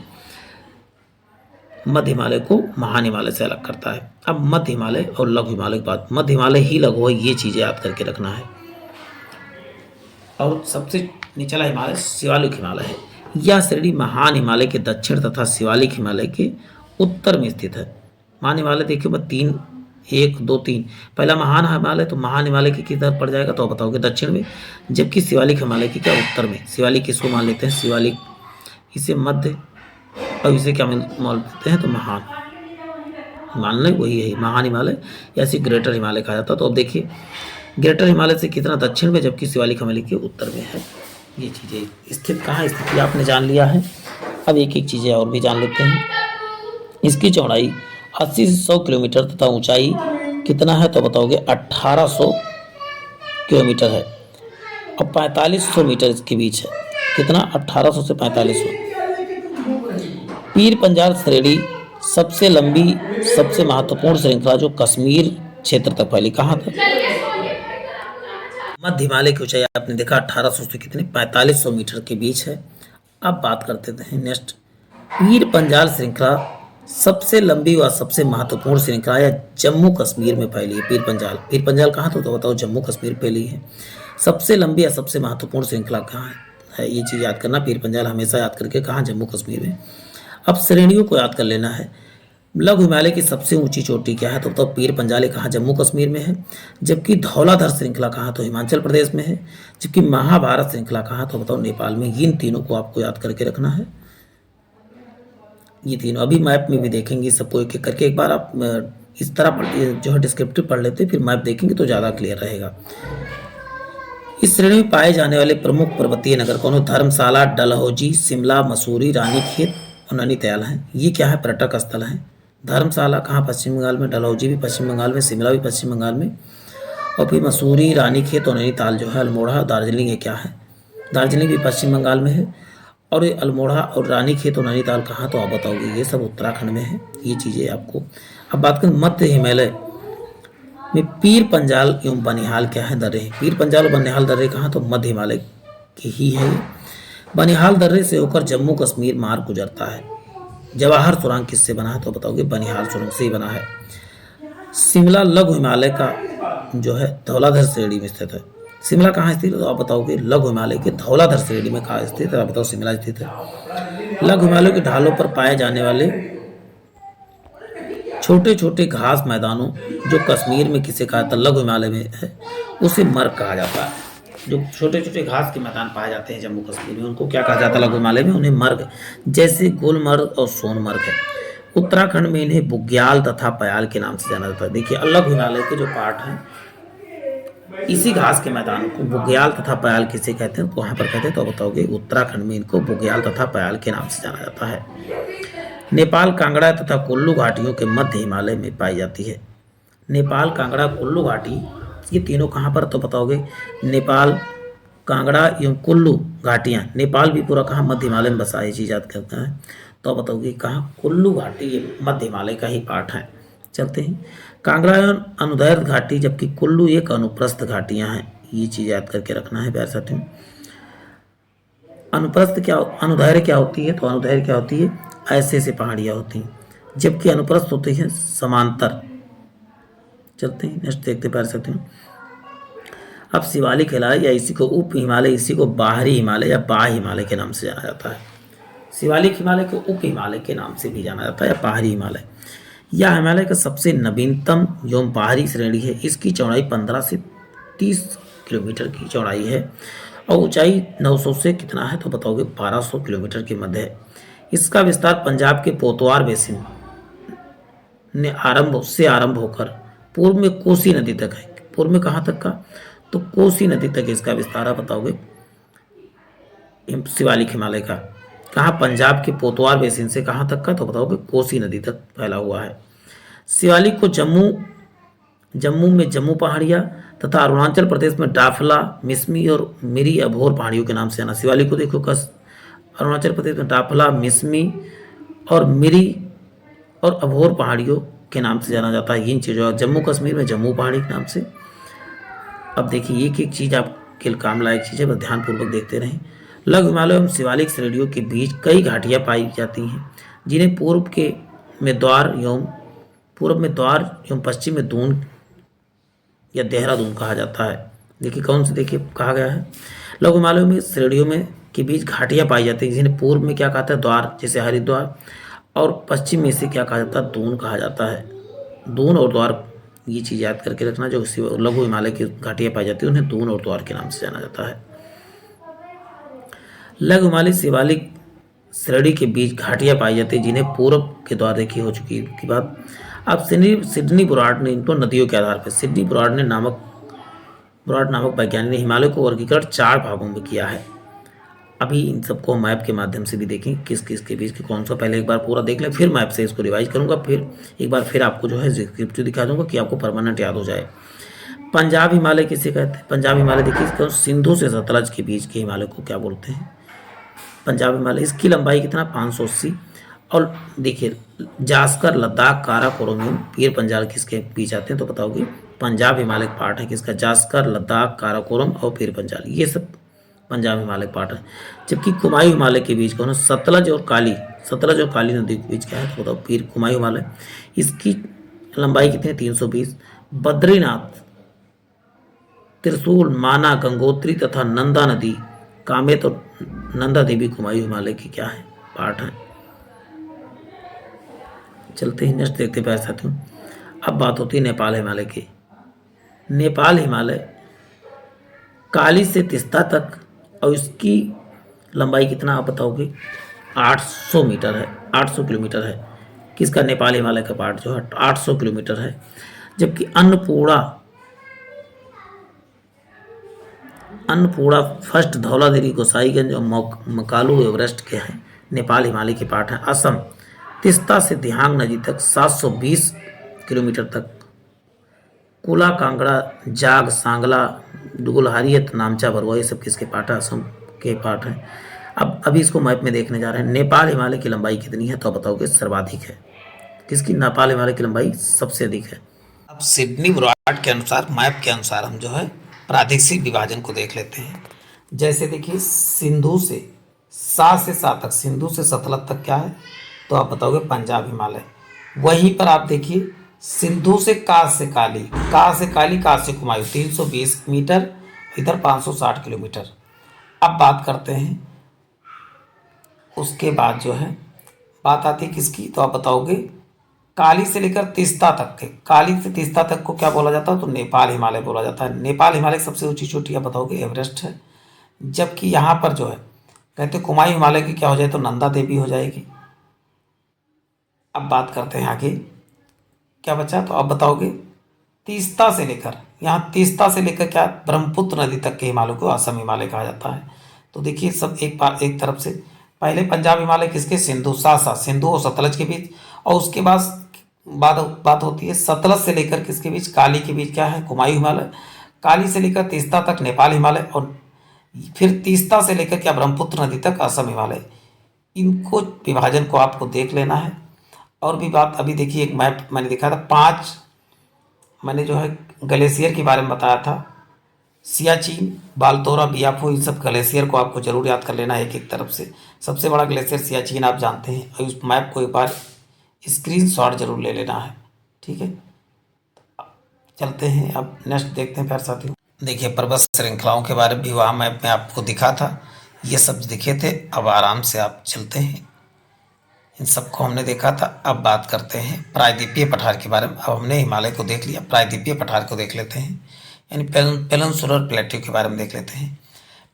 मध्य हिमालय को महान हिमालय से अलग करता है। अब मध्य हिमालय और लघु हिमालय की बात, मध्य हिमालय ही लघु है, ये चीज़ें याद करके रखना है। और सबसे निचला हिमालय शिवालिक हिमालय है। यह श्रेणी महान हिमालय के दक्षिण तथा शिवालिक हिमालय के उत्तर में स्थित है। महान हिमालय देखिए मैं 3 1 2 3, पहला महान हिमालय, तो महान हिमालय की किधर पड़ जाएगा तो बताओगे दक्षिण में। जबकि शिवालिक हिमालय की क्या उत्तर में। शिवालिक किसको मान लेते हैं, शिवालिक, इसे मध्य, और इसे क्या मान लेते हैं तो महान, मान लें वही है महान हिमालय, या इसे ग्रेटर हिमालय कहा जाता है। तो अब देखिए ग्रेटर हिमालय से कितना दक्षिण में, जबकि शिवालिक हिमालय के उत्तर में है। ये चीज़ें स्थित कहाँ, स्थिति आपने जान लिया है। अब एक एक चीज़ें और भी जान लेते हैं। इसकी चौड़ाई 80 से 100 किलोमीटर तथा ऊंचाई कितना है तो बताओगे 1800 किलोमीटर है। और 4500 मीटर इसके बीच है, कितना 1800 से 4500। पीर पंजाल श्रेणी सबसे लंबी, सबसे महत्वपूर्ण श्रृंखला जो कश्मीर क्षेत्र तक फैली, कहाँ तक, मध्य हिमालय की ऊंचाई आपने देखा 1800 से कितने 4500 मीटर के बीच है। अब बात करते हैं नेक्स्ट पीर पंजाल श्रृंखला सबसे लंबी व सबसे महत्वपूर्ण श्रृंखला या जम्मू कश्मीर में फैली है। पीर पंजाल कहाँ तो बताओ, जम्मू कश्मीर में फैली है। सबसे लंबी या सबसे महत्वपूर्ण श्रृंखला कहाँ है, ये चीज़ याद करना। पीर पंजाल हमेशा याद करके कहाँ, जम्मू कश्मीर में। अब श्रेणियों को याद कर लेना है। लघु हिमालय की सबसे ऊंची चोटी क्या है, तो बताओ पीर पंजाल कहाँ, जम्मू कश्मीर में है। जबकि धौलाधर श्रृंखला कहाँ, तो हिमाचल प्रदेश में है। जबकि महाभारत श्रृंखला कहाँ, तो बताओ नेपाल में। इन तीनों को आपको याद करके रखना है। ये तीनों अभी मैप में भी देखेंगे, सबको एक एक करके। एक बार आप इस तरह जो है डिस्क्रिप्टिव पढ़ लेते, फिर मैप देखेंगे तो ज़्यादा क्लियर रहेगा। इस श्रेणी में पाए जाने वाले प्रमुख पर्वतीय नगर कौन, धर्मशाला, डलहौजी, शिमला, मसूरी, रानीखेत और नैनीताल हैं। ये क्या है, पर्यटक स्थल हैं। धर्मशाला कहाँ, पश्चिम बंगाल में। डलहौजी भी पश्चिम बंगाल में। शिमला भी पश्चिम बंगाल में। और फिर मसूरी, रानीखेत और नैनीताल जो है, अल्मोड़ा, दार्जिलिंग, ये क्या है, दार्जिलिंग भी पश्चिम बंगाल में है। और ये अल्मोड़ा और रानीखेत और नैनीताल कहाँ, तो आप बताओगे, ये सब उत्तराखंड में है। ये चीज़ें आपको। अब बात करें मध्य हिमालय में पीर पंजाल एवं बनिहाल क्या है, दर्रे हैं। पीर पंजाल और बनिहाल दर्रे कहाँ, तो मध्य हिमालय की ही है। बनिहाल दर्रे से होकर जम्मू कश्मीर मार्ग गुजरता है। जवाहर सुरंग किससे बना है, तो बताओगे बनिहाल सुरंग से ही बना है। शिमला लघु हिमालय का जो है धौलाधर श्रेणी में स्थित है। शिमला कहाँ स्थित है, तो आप बताओगे लघु हिमालय के धौलाधर श्रेणी में कहाँ स्थित है, आप बताओ शिमला स्थित है। लघु हिमालय के ढालों पर पाए जाने वाले छोटे छोटे घास मैदानों, जो कश्मीर में किसे कहा था, लघु हिमालय में है, उसे मर्ग कहा जाता है। जो छोटे छोटे घास के मैदान पाए जाते हैं जम्मू कश्मीर में, उनको क्या कहा जाता है, लघु हिमालय में, उन्हें मर्ग। जैसे गुलमर्ग और सोनमर्ग है। उत्तराखंड में इन्हें बुग्याल तथा पयाल के नाम से जाना जाता है। देखिए, लघु हिमालय के जो पार्ट हैं, इसी घास के मैदान को बुग्याल तथा पयाल किसे कहते हैं, तो वहाँ पर कहते हैं, तो बताओगे उत्तराखंड में इनको बुग्याल तथा पयाल के नाम से जाना जाता है। नेपाल, कांगड़ा तथा कुल्लू घाटियों के मध्य हिमालय में पाई जाती है। नेपाल, कांगड़ा, कुल्लू घाटी, ये तीनों कहाँ पर, तो बताओगे नेपाल, कांगड़ा एवं कुल्लू घाटियाँ। नेपाल भी पूरा कहाँ, मध्य हिमालय में बसा है। ये चीज़ याद करता है, तो बताओगे कहाँ, कुल्लू घाटी, ये मध्य हिमालय का ही पार्ट है। चलते हैं। कांगड़ा अनुदैर्ध्य घाटी, जबकि कुल्लू एक अनुप्रस्थ घाटियाँ हैं। ये चीज़ याद करके रखना है प्यारे साथियों। अनुप्रस्थ क्या, अनुदैर्ध्य क्या होती है, तो अनुदैर्ध्य क्या होती है, ऐसे से पहाड़ियाँ होती हैं, जबकि अनुप्रस्थ होती है समांतर। चलते हैं, नेक्स्ट देखते प्यारे साथियों। अब शिवालिक हिमालय या इसी को उप हिमालय, इसी को बाहरी हिमालय या बाह्य हिमालय के नाम से जाना जाता है। शिवालिक हिमालय को उप हिमालय के नाम से भी जाना जाता है, या बाहरी हिमालय। यह हिमालय का सबसे नवीनतम एवं बाहरी श्रेणी है। इसकी चौड़ाई 15 से 30 किलोमीटर की चौड़ाई है और ऊंचाई 900 से कितना है, तो बताओगे 1200 किलोमीटर के मध्य है। इसका विस्तार पंजाब के पोतवार बेसिन ने आरंभ होकर पूर्व में कोसी नदी तक है। पूर्व में कहाँ तक का, तो कोसी नदी तक इसका विस्तार है। बताओगे शिवालिक हिमालय का कहाँ, पंजाब के पोतवार बेसिन से कहाँ तक का, तो बताओगे कोसी नदी तक फैला हुआ है। शिवालिक को जम्मू में जम्मू पहाड़ियाँ तथा अरुणाचल प्रदेश में डाफला, मिसमी और मिरी अभोर पहाड़ियों के नाम से जाना। शिवालिक को देखो कस अरुणाचल प्रदेश में डाफला, मिसमी और मिरी और अभोर पहाड़ियों के नाम से जाना जाता है। इन चीज़ों, जम्मू कश्मीर में जम्मू पहाड़ी के नाम से। अब देखिए, एक एक चीज़ आपके काम लायक चीज़ है, बस ध्यानपूर्वक देखते रहें। लघु हिमालय एवं शिवालिक श्रेणियों के बीच कई घाटियाँ पाई जाती हैं, जिन्हें पूर्व में द्वार एवं पश्चिम में दून या देहरादून कहा जाता है। देखिए कौन से, देखिए कहा गया है, लघु हिमालय में श्रेणियों में के बीच घाटियाँ पाई जाती हैं, जिन्हें पूर्व में क्या कहता है, द्वार, जैसे हरिद्वार, और पश्चिम में इसे क्या कहा जाता है, दून कहा जाता है। दून और द्वार, ये चीज़ याद करके रखना। जो लघु हिमालय की घाटियाँ पाई जाती हैं, उन्हें दून और द्वार के नाम से जाना जाता है। लघु हिमालय शिवालिक श्रेणी के बीच घाटियाँ पाई जाती हैं, जिन्हें पूर्व के द्वार देखी हो चुकी की बात। अब सिडनी बुराड ने इनको नदियों के आधार पर, सिडनी बुराड नामक वैज्ञानिक ने हिमालय को वर्गीकरण 4 भागों में किया है। अभी इन सबको मैप के माध्यम से भी देखें, किस किस के बीच के कौन सा, पहले एक बार पूरा देख लें, फिर मैप से इसको रिवाइज करूंगा, फिर एक बार फिर आपको जो है डिस्क्रिप्टिव दिखा दूंगा कि आपको परमानेंट याद हो जाए। पंजाब हिमालय किसे कहते हैं, पंजाब हिमालय देखिए, सिंधु से सतलज के बीच के हिमालय को क्या बोलते हैं, पंजाब हिमालय। इसकी लंबाई कितना, 580। और देखिए, जास्कर, लद्दाख, काराकोरम एवं पीर पंजाल किसके बीच आते हैं, तो बताओगे पंजाब हिमालय पार्ट है किसका, जास्कर, लद्दाख, काराकोरम और पीर पंजाल। ये सब पंजाब हिमालय पार्ट है। जबकि कुमायूं हिमालय के बीच कौन है, सतलज और काली नदी के बीच क्या है तो बताओ पीर कुमायूं हिमालय। इसकी लंबाई कितनी है 320। बद्रीनाथ, त्रिशूल, माना, गंगोत्री तथा नंदा नदी, कामेत और नंदा देवी कुमायूं हिमालय की क्या है पार्ट है। चलते ही नेक्स्ट देखते हैं प्यारे साथियों। अब बात होती है नेपाल हिमालय की। नेपाल हिमालय काली से तिस्ता तक, और इसकी लंबाई कितना आप बताओगे 800 मीटर है, 800 किलोमीटर है। किसका, नेपाल हिमालय का पार्ट जो है 800 किलोमीटर है। जबकि अन्नपूर्णा फर्स्ट, धौलागिरी, गोसाईगंज और मकालू एवरेस्ट के हैं नेपाल हिमालय के पार्ट हैं। असम तिस्ता से दिहांग नदी तक 720 किलोमीटर तक, कुला, कांगड़ा, जाग, सांगला, गुलहारियत, नामचा, बरुआ, ये सब किसके पार्ट है, असम के पार्ट हैं। अब अभी इसको मैप में देखने जा रहे हैं। नेपाल हिमालय की लंबाई कितनी है तो आप बताओगे सर्वाधिक है। किसकी, नेपाल हिमालय की लंबाई सबसे अधिक है। अब सिडनी ब्रॉड के अनुसार, मैप के अनुसार हम जो है प्रादेशिक विभाजन को देख लेते हैं। जैसे देखिए सिंधु से सा तक, सिंधु से सतलज तक क्या है तो आप बताओगे पंजाब हिमालय। वहीं पर आप देखिए सिंधु से काली, का से कुमायूं 320 मीटर, इधर 560 किलोमीटर। अब बात करते हैं उसके बाद जो है बात आती है किसकी तो आप बताओगे काली से लेकर तीस्ता तक के, काली से तीस्ता तक को क्या बोला जाता है तो नेपाल हिमालय बोला जाता है। नेपाल हिमालय की सबसे ऊंची चोटी आप बताओगे एवरेस्ट है। जबकि यहाँ पर जो है कहते कुमायूं हिमालय की क्या हो जाए तो नंदा देवी हो जाएगी। अब बात करते हैं आगे क्या बचा तो आप बताओगे तीस्ता से लेकर, यहाँ तीस्ता से लेकर क्या ब्रह्मपुत्र नदी तक के हिमालय को असम हिमालय कहा जाता है। तो देखिए सब एक तरफ से पहले पंजाब हिमालय किसके, सिंधु और सतलज के बीच, और उसके बाद बात होती है सतलज से लेकर किसके बीच, काली के बीच क्या है कुमायूं हिमालय। काली से लेकर तीस्ता तक नेपाल हिमालय, और फिर तीस्ता से लेकर क्या ब्रह्मपुत्र नदी तक असम हिमालय। इनको विभाजन को आपको देख लेना है। और भी बात अभी देखिए, एक मैप मैंने दिखा था 5 मैंने जो है ग्लेशियर के बारे में बताया था, सियाचिन, बालतोरा, बियाफो, इन सब ग्लेशियर को आपको जरूर याद कर लेना है एक तरफ से। सबसे बड़ा ग्लेशियर सियाचिन आप जानते हैं, और उस मैप को एक बार स्क्रीनशॉट जरूर ले लेना है, ठीक है। चलते हैं अब नेक्स्ट देखते हैं प्यारे साथियों। देखिए पर्वत श्रृंखलाओं के बारे में भी वहाँ मैप में आपको दिखा था, ये सब दिखे थे। अब आराम से आप चलते हैं, इन सबको हमने देखा था। अब बात करते हैं प्रायद्वीपीय पठार के बारे में। अब हमने हिमालय को देख लिया, प्रायद्वीपीय पठार को देख लेते हैं, यानी पेनिनसुलर प्लेट्यू के बारे में देख लेते हैं।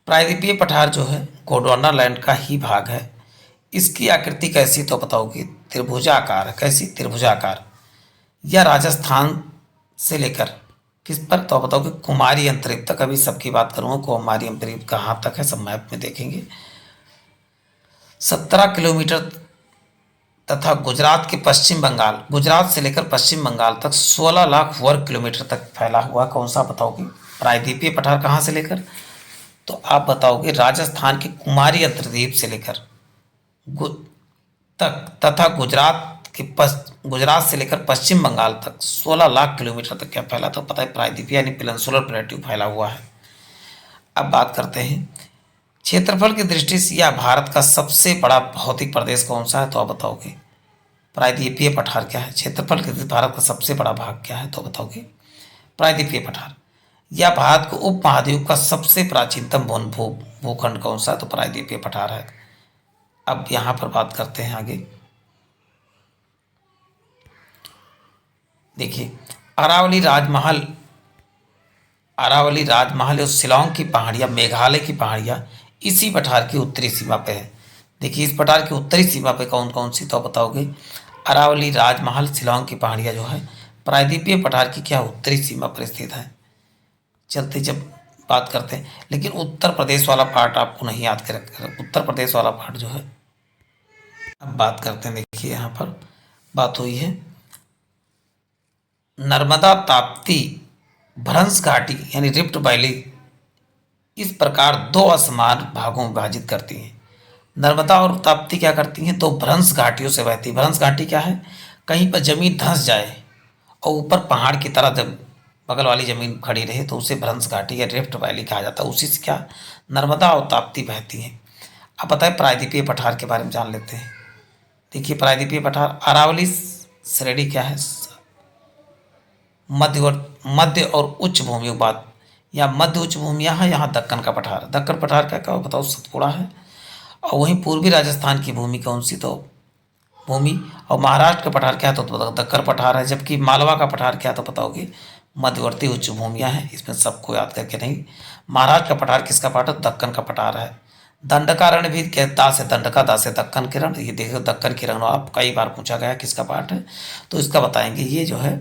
प्रायद्वीपीय पठार जो है गोंडवाना लैंड का ही भाग है। इसकी आकृति कैसी तो बताओगे त्रिभुजाकार है। कैसी, त्रिभुजाकार। यह राजस्थान से लेकर किस पर तो बताओगे कुमारी अंतरिक्ष तक। अभी सबकी बात करूँगा, कुमारी अंतरिक्ष कहाँ तक है सब मैप में देखेंगे। 17 किलोमीटर तथा गुजरात से लेकर पश्चिम बंगाल तक 16 लाख वर्ग किलोमीटर तक फैला हुआ। कौन सा बताओगे प्रायद्वीपीय पठार कहाँ से लेकर तो आप बताओगे राजस्थान के कुमारी अंतर्द्वीप से लेकर तक, तथा गुजरात से लेकर पश्चिम बंगाल तक 16 लाख किलोमीटर तक क्या फैला तो पता है प्रायद्वीपीय यानी पेनिनसुलर प्लेट्यू फैला हुआ है। अब बात करते हैं क्षेत्रफल की दृष्टि से यह भारत का सबसे बड़ा भौतिक प्रदेश कौन सा है तो आप बताओगे प्रायद्वीपीय पठार क्या है। क्षेत्रफल की दृष्टि से भारत का सबसे बड़ा भाग क्या है तो बताओगे प्रायद्वीपीय पठार। यह भारत को उप महाद्वीप का सबसे प्राचीनतम भूखंड कौन सा है तो प्रायद्वीपीय पठार है। अब यहाँ पर बात करते हैं आगे, देखिए अरावली राजमहल और शिलांग की पहाड़ियाँ, मेघालय की पहाड़ियाँ इसी पठार की उत्तरी सीमा पे है। देखिए इस पठार की उत्तरी सीमा पे कौन कौन सी तो बताओगे अरावली, राजमहल, शिलांग की पहाड़ियाँ जो है प्रायद्वीपीय पठार की क्या उत्तरी सीमा पर स्थित है। चलते जब बात करते हैं, लेकिन उत्तर प्रदेश वाला पार्ट आपको नहीं याद कर, उत्तर प्रदेश वाला पार्ट जो है। अब बात करते हैं, देखिए यहाँ पर बात हुई है नर्मदा, ताप्ती, भ्रंश घाटी यानी रिफ्ट वैली इस प्रकार 2 असमान भागों में विभाजित करती हैं। नर्मदा और ताप्ती क्या करती हैं, 2 भ्रंश घाटियों से बहती। भ्रंश घाटी क्या है, कहीं पर जमीन धंस जाए और ऊपर पहाड़ की तरह जब बगल वाली जमीन खड़ी रहे तो उसे भ्रंश घाटी या रिफ्ट वैली कहा जाता है। उसी से क्या नर्मदा और ताप्ती बहती हैं। अब बताए प्रायद्वीपीय पठार के बारे में जान लेते हैं। देखिए प्रायद्वीपीय पठार अरावली श्रेणी क्या है, मध्य और उच्च भूमियों बाद या मध्य उच्च भूमियाँ हैं। यहाँ दक्कन का पठार, दक्कन पठार क्या क्या बताओ, सतपुड़ा है। और वहीं पूर्वी राजस्थान की भूमि कौन सी, तो भूमि। और महाराष्ट्र का पठार क्या है तो बताओ दक्कन पठार है। जबकि मालवा का पठार क्या है तो बताओगे मध्यवर्ती उच्च भूमियाँ हैं। इसमें सबको याद करके नहीं, महाराष्ट्र का पठार किसका पाठ है, दक्कन का पठार है। दंडकारण्य भी दास है, दंडका दास है, दक्कन किरण, ये देखो दक्कन किरण आप कई बार पूछा गया किसका पाठ है, तो इसका बताएंगे ये जो है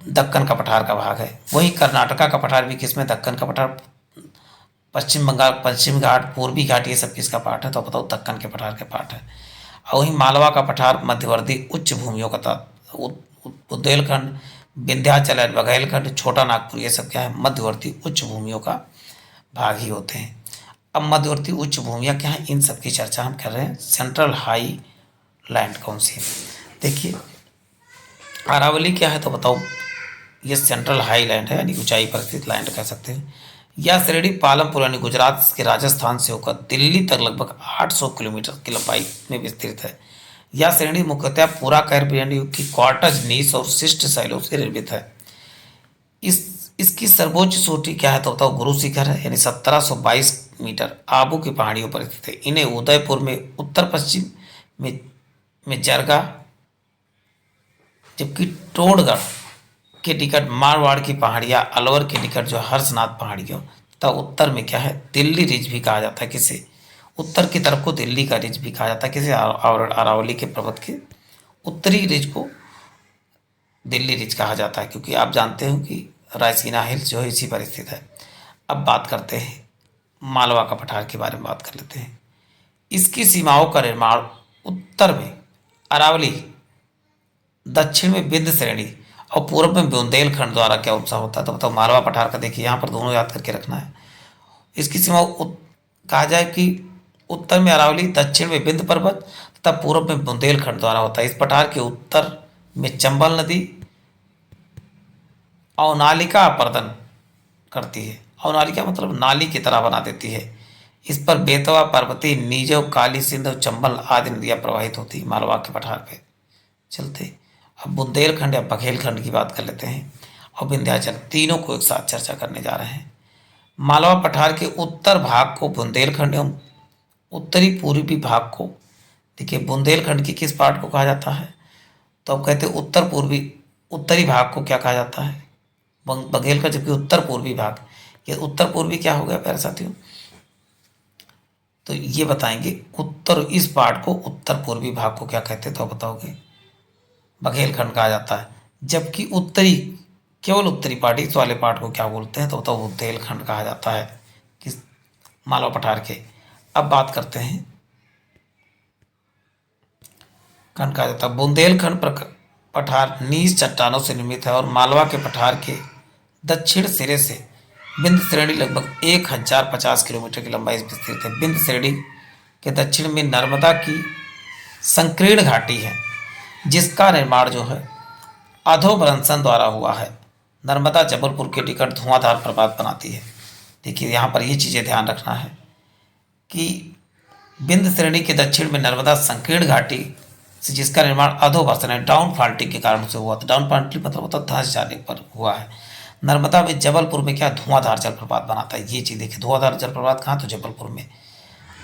दक्कन का पठार का भाग है। वहीं कर्नाटका का पठार भी किसमें, दक्कन का पठार। पश्चिम बंगाल, पश्चिम घाट, पूर्वी घाट, ये सब किसका पाठ है तो बताओ दक्कन के पठार के पाठ है। और वहीं मालवा का पठार मध्यवर्ती उच्च भूमियों का था। बुंदेलखंड, विंध्याचल, बघेलखंड, छोटा नागपुर, ये सब क्या है मध्यवर्ती उच्च भूमियों का भाग ही होते हैं। अब मध्यवर्ती उच्च भूमियाँ क्या हैं, इन सब की चर्चा हम कर रहे हैं। सेंट्रल हाई लैंड कौन सी है, देखिए अरावली क्या है तो बताओ ये सेंट्रल हाई लैंड है, यानी ऊंचाई पर स्थित लैंड कह सकते हैं। यह श्रेणी पालमपुर यानी गुजरात के राजस्थान से होकर दिल्ली तक लगभग 800 किलोमीटर की लंबाई में विस्तृत है। यह श्रेणी मुख्यतः पूरा कैरिबियन युग की क्वार्टज, नीस और शिष्ट शैलों से निर्मित है। इसकी सर्वोच्च चोटी क्या है तो बताओ गुरु शिखर है, यानी 1722 मीटर आबू की पहाड़ियों पर स्थित है। इन्हें उदयपुर में उत्तर पश्चिम में जरगा, जबकि टोडगढ़ के निकट मारवाड़ की पहाड़ियाँ, अलवर के निकट जो हर्षनाथ पहाड़ियों तथा उत्तर में क्या है दिल्ली रिज भी कहा जाता है। किसे, उत्तर की तरफ को दिल्ली का रिज भी कहा जाता है। किसे, अरावली के पर्वत के उत्तरी रिज को दिल्ली रिज कहा जाता है, क्योंकि आप जानते हो कि रायसीना हिल्स जो है इसी पर स्थित है। अब बात करते हैं मालवा का पठार के बारे में बात कर लेते हैं। इसकी सीमाओं का निर्माण उत्तर में अरावली, दक्षिण में विंध्य श्रेणी और पूर्व में बुंदेलखंड द्वारा क्या उत्साह होता है तो बताओ मालवा पठार का। देखिए यहाँ पर दोनों याद करके रखना है। इसकी सीमा कहा जाए कि उत्तर में अरावली, दक्षिण में विंध्य पर्वत तथा पूर्व में बुंदेलखंड द्वारा होता है। इस पठार के उत्तर में चंबल नदी अवनालिका अपर्दन करती है। अवनालिका मतलब नाली की तरह बना देती है। इस पर बेतवा, पर्वती, नीजव, काली सिंध और चंबल आदि नदियाँ प्रवाहित होती है मालवा के पठार पे चलते। अब बुंदेलखंड या बघेलखंड की बात कर लेते हैं और विंध्याचल, तीनों को एक साथ चर्चा करने जा रहे हैं। मालवा पठार के उत्तर भाग को बुंदेलखंड एवं उत्तरी पूर्वी भाग को, देखिए बुंदेलखंड की किस पार्ट को कहा जाता है तो अब कहते हैं उत्तर पूर्वी, उत्तरी भाग को क्या कहा जाता है बघेलखंड, जबकि उत्तर पूर्वी भाग, ये उत्तर पूर्वी क्या हो गया प्यारे साथियों, तो ये बताएंगे उत्तर, इस पार्ट को उत्तर पूर्वी भाग को क्या कहते हैं तो बताओगे बघेलखंड कहा जाता है। जबकि उत्तरी, केवल उत्तरी पार्ट, इस वाले पार्ट को क्या बोलते हैं तो बताओ बुंदेलखंड कहा जाता है किस, मालवा पठार के। अब बात करते हैं खंड कहा जाता है। बुंदेलखंड पठार नीच चट्टानों से निर्मित है और मालवा के पठार के दक्षिण सिरे से विंध्य श्रेणी लगभग 1050 किलोमीटर की लंबाई से विस्तृत है। विंध्य श्रेणी के दक्षिण में नर्मदा की संकीर्ण घाटी है, जिसका निर्माण जो है अधोभ्रंशन द्वारा हुआ है। नर्मदा जबलपुर के निकट धुआंधार प्रपात बनाती है। देखिए यहाँ पर ये चीज़ें ध्यान रखना है कि विंध्य श्रेणी के दक्षिण में नर्मदा संकीर्ण घाटी से जिसका निर्माण अधोभ्रंशन है, डाउन फॉल्टिंग के कारण से हुआ था। डाउन फॉल्टिंग मतलब होता है धंस जाने पर हुआ है। नर्मदा में जबलपुर में क्या धुआंधार जलप्रपात बनाता है, ये चीज़ देखिए। धुआंधार जलप्रपात कहाँ, तो जबलपुर में।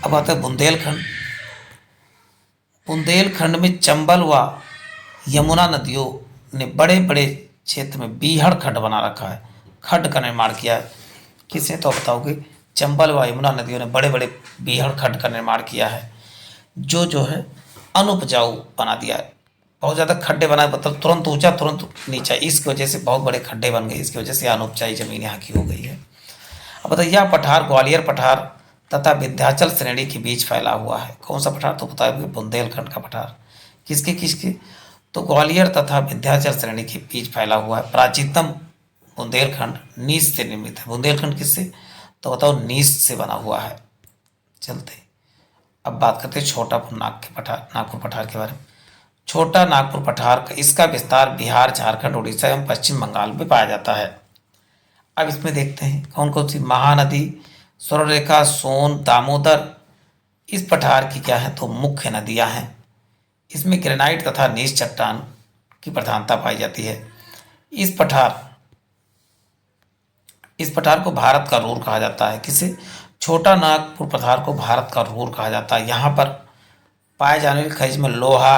अब आता है बुंदेलखंड। बुंदेलखंड में चंबल व यमुना नदियों ने बड़े बड़े क्षेत्र में बीहड़ खड्ड बना रखा है, खड्ड का निर्माण किया है। किसने तो बताओगे, चंबल व यमुना नदियों ने बड़े बड़े बीहड़ खड्ड का निर्माण किया है, जो है अनुपजाऊ बना दिया है। बहुत ज़्यादा खड्डे बनाए, मतलब तुरंत ऊंचा तुरंत नीचा, इसकी वजह से बहुत बड़े खड्डे बन गए। इसकी वजह से अनुपजाई जमीन यहाँ की हो गई है। अब बताइए यह पठार ग्वालियर पठार तथा विंध्याचल श्रेणी के बीच फैला हुआ है। कौन सा पठार तो बताइए, बुंदेलखंड का पठार। किसके किसके तो ग्वालियर तथा विंध्याचल श्रेणी के बीच फैला हुआ है। प्राचीनतम बुंदेलखंड नीस से निर्मित है। बुंदेलखंड किससे तो बताओ, नीस से बना हुआ है। चलते अब बात करते हैं छोटापुर नागपुर पठार के बारे में। छोटा नागपुर पठार का इसका विस्तार बिहार, झारखंड, उड़ीसा एवं पश्चिम बंगाल में पाया जाता है। अब इसमें देखते हैं कौन कौन सी महानदी, स्वर्णरेखा, सोन, दामोदर इस पठार की क्या है तो मुख्य नदियां हैं। इसमें ग्रेनाइट तथा नीच चट्टान की प्रधानता पाई जाती है। इस पठार इस पठार को भारत का रूर कहा जाता है। किसे? छोटा नागपुर पठार को भारत का रूर कहा जाता है। यहाँ पर पाए जाने वाले खनिज में लोहा,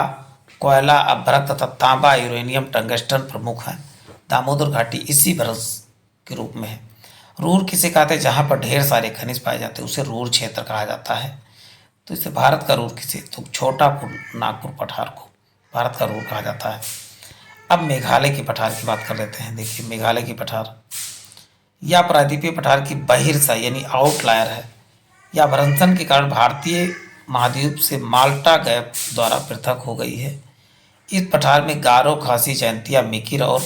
कोयला, अभ्रक तथा तांबा, यूरेनियम, टंगस्टन प्रमुख है। दामोदर घाटी इसी बरस के रूप में है। रूर किसे कहते हैं? जहाँ पर ढेर सारे खनिज पाए जाते हैं उसे रूर क्षेत्र कहा जाता है। तो इसे भारत का रूर किसे? तो छोटा नागपुर पठार को भारत का रूर कहा जाता है। अब मेघालय की पठार की बात कर लेते हैं। देखिए मेघालय की पठार या प्रायद्वीपीय पठार की बहिर्सा यानी आउटलायर है। या भ्रंशन के कारण भारतीय महाद्वीप से माल्टा गैप द्वारा पृथक हो गई है। इस पठार में गारो, खासी, जयंतिया, मिकिर और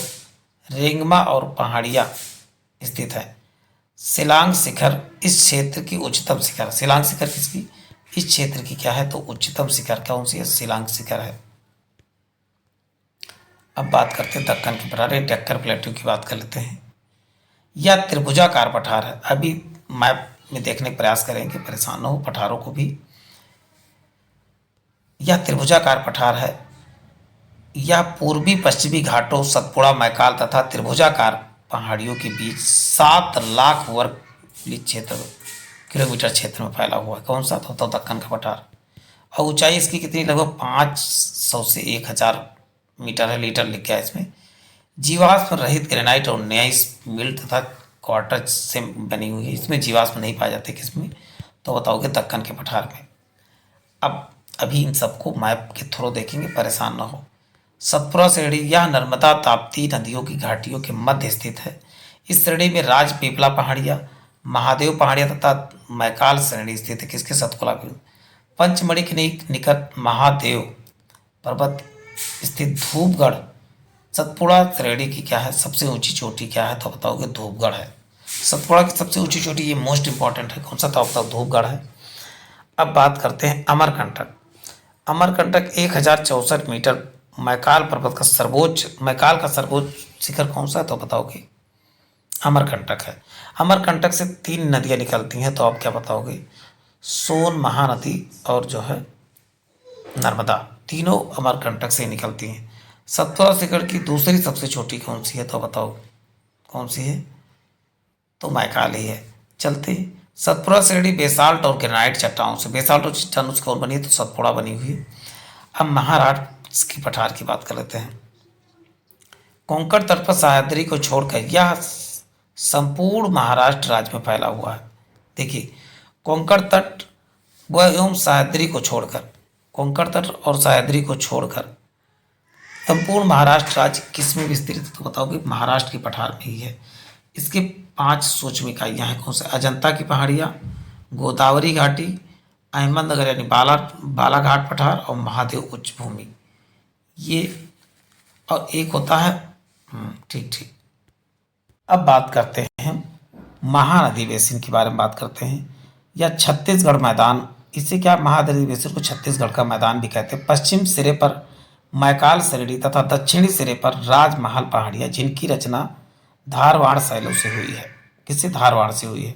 रेंगमा और पहाड़ियाँ स्थित है। शिलांग शिखर इस क्षेत्र की उच्चतम शिखर। शिलांग शिखर किसकी? इस क्षेत्र की क्या है तो उच्चतम शिखर कौन सी है? शिलांग शिखर है। अब बात करते हैं दक्कन की पठार, डेक्कन प्लेटू की बात कर लेते हैं। यह त्रिभुजाकार पठार है। अभी मैप में देखने का प्रयास करेंगे, परेशान न हो पठारों को भी। यह त्रिभुजाकार पठार है। यह पूर्वी पश्चिमी घाटों, सतपुड़ा, मैकाल तथा त्रिभुजाकार पहाड़ियों के बीच 7 लाख वर्ग किलोमीटर क्षेत्र में फैला हुआ है। कौन सा? तो दक्कन का पठार। और ऊंचाई इसकी कितनी? लगभग 500 से 1000 मीटर है। लीटर लिख गया इसमें। जीवाश्म रहित ग्रेनाइट और न्याइस मिल तथा क्वार्टज से बनी हुई है। इसमें जीवाश्म नहीं पाए जाते। किसमें? तो बताओगे दक्कन के पठार में। अब अभी इन सबको मैप के थ्रू देखेंगे, परेशान ना हो। सतपुड़ा श्रेणी यह नर्मदा ताप्ती नदियों की घाटियों के मध्य स्थित है। इस श्रेणी में राजपीपला पहाड़ियाँ, महादेव पहाड़ियाँ तथा मैकाल श्रेणी स्थित है। किसके? सतपुड़ा की। पंचमढ़ी के निकट महादेव पर्वत स्थित धूपगढ़ सतपुड़ा श्रेणी की क्या है सबसे ऊंची चोटी क्या है? तो बताओगे धूपगढ़ है। सतपुड़ा की सबसे ऊंची चोटी, ये मोस्ट इंपॉर्टेंट है। कौन सा? तो बताओ धूपगढ़ है। अब बात करते हैं अमरकंटक। अमरकंटक 1064 मीटर मैकाल पर्वत का मैकाल का सर्वोच्च शिखर कौन सा है? तो बताओगे अमरकंटक है। अमरकंटक से 3 नदियां निकलती हैं, तो आप क्या बताओगे? सोन, महानदी और जो है नर्मदा, तीनों अमरकंटक से निकलती हैं। सतपुड़ा शिखर की दूसरी सबसे छोटी कौन सी है? तो बताओ कौन सी है? तो मैकाल ही है। चलते हैं। सतपुड़ा श्रेणी बेसाल्ट और ग्रेनाइट चट्टानों से, बेसाल्ट और चट्टानों से कौन बनी है? तो सतपुड़ा बनी हुई है। अब महाराष्ट्र की पठार की बात कर लेते हैं। कोंकण तट पर सह्याद्री को छोड़कर यह संपूर्ण महाराष्ट्र राज्य में फैला हुआ है। देखिए कोंकण तट व एवं सह्याद्री को छोड़कर, कोंकण तट और सह्याद्री को छोड़कर संपूर्ण महाराष्ट्र राज्य किस में विस्तृत है? तो बताओगे महाराष्ट्र की पठार में ही है। इसके 5 सूक्ष्म इकाइयाँ हैं। कौन से? अजंता की पहाड़ियाँ, गोदावरी घाटी, अहमदनगर यानी बालाघाट पठार और महादेव उच्च भूमि। ये और एक होता है ठीक ठीक। अब बात करते हैं महानदी बेसिन के बारे में बात करते हैं। या छत्तीसगढ़ मैदान, इसे क्या महानदी बेसिन को छत्तीसगढ़ का मैदान भी कहते हैं। पश्चिम सिरे पर मैकाल श्रेणी तथा दक्षिणी सिरे पर राजमहल पहाड़ियाँ, जिनकी रचना धारवाड़ शैलों से हुई है। किससे? धारवाड़ से हुई है।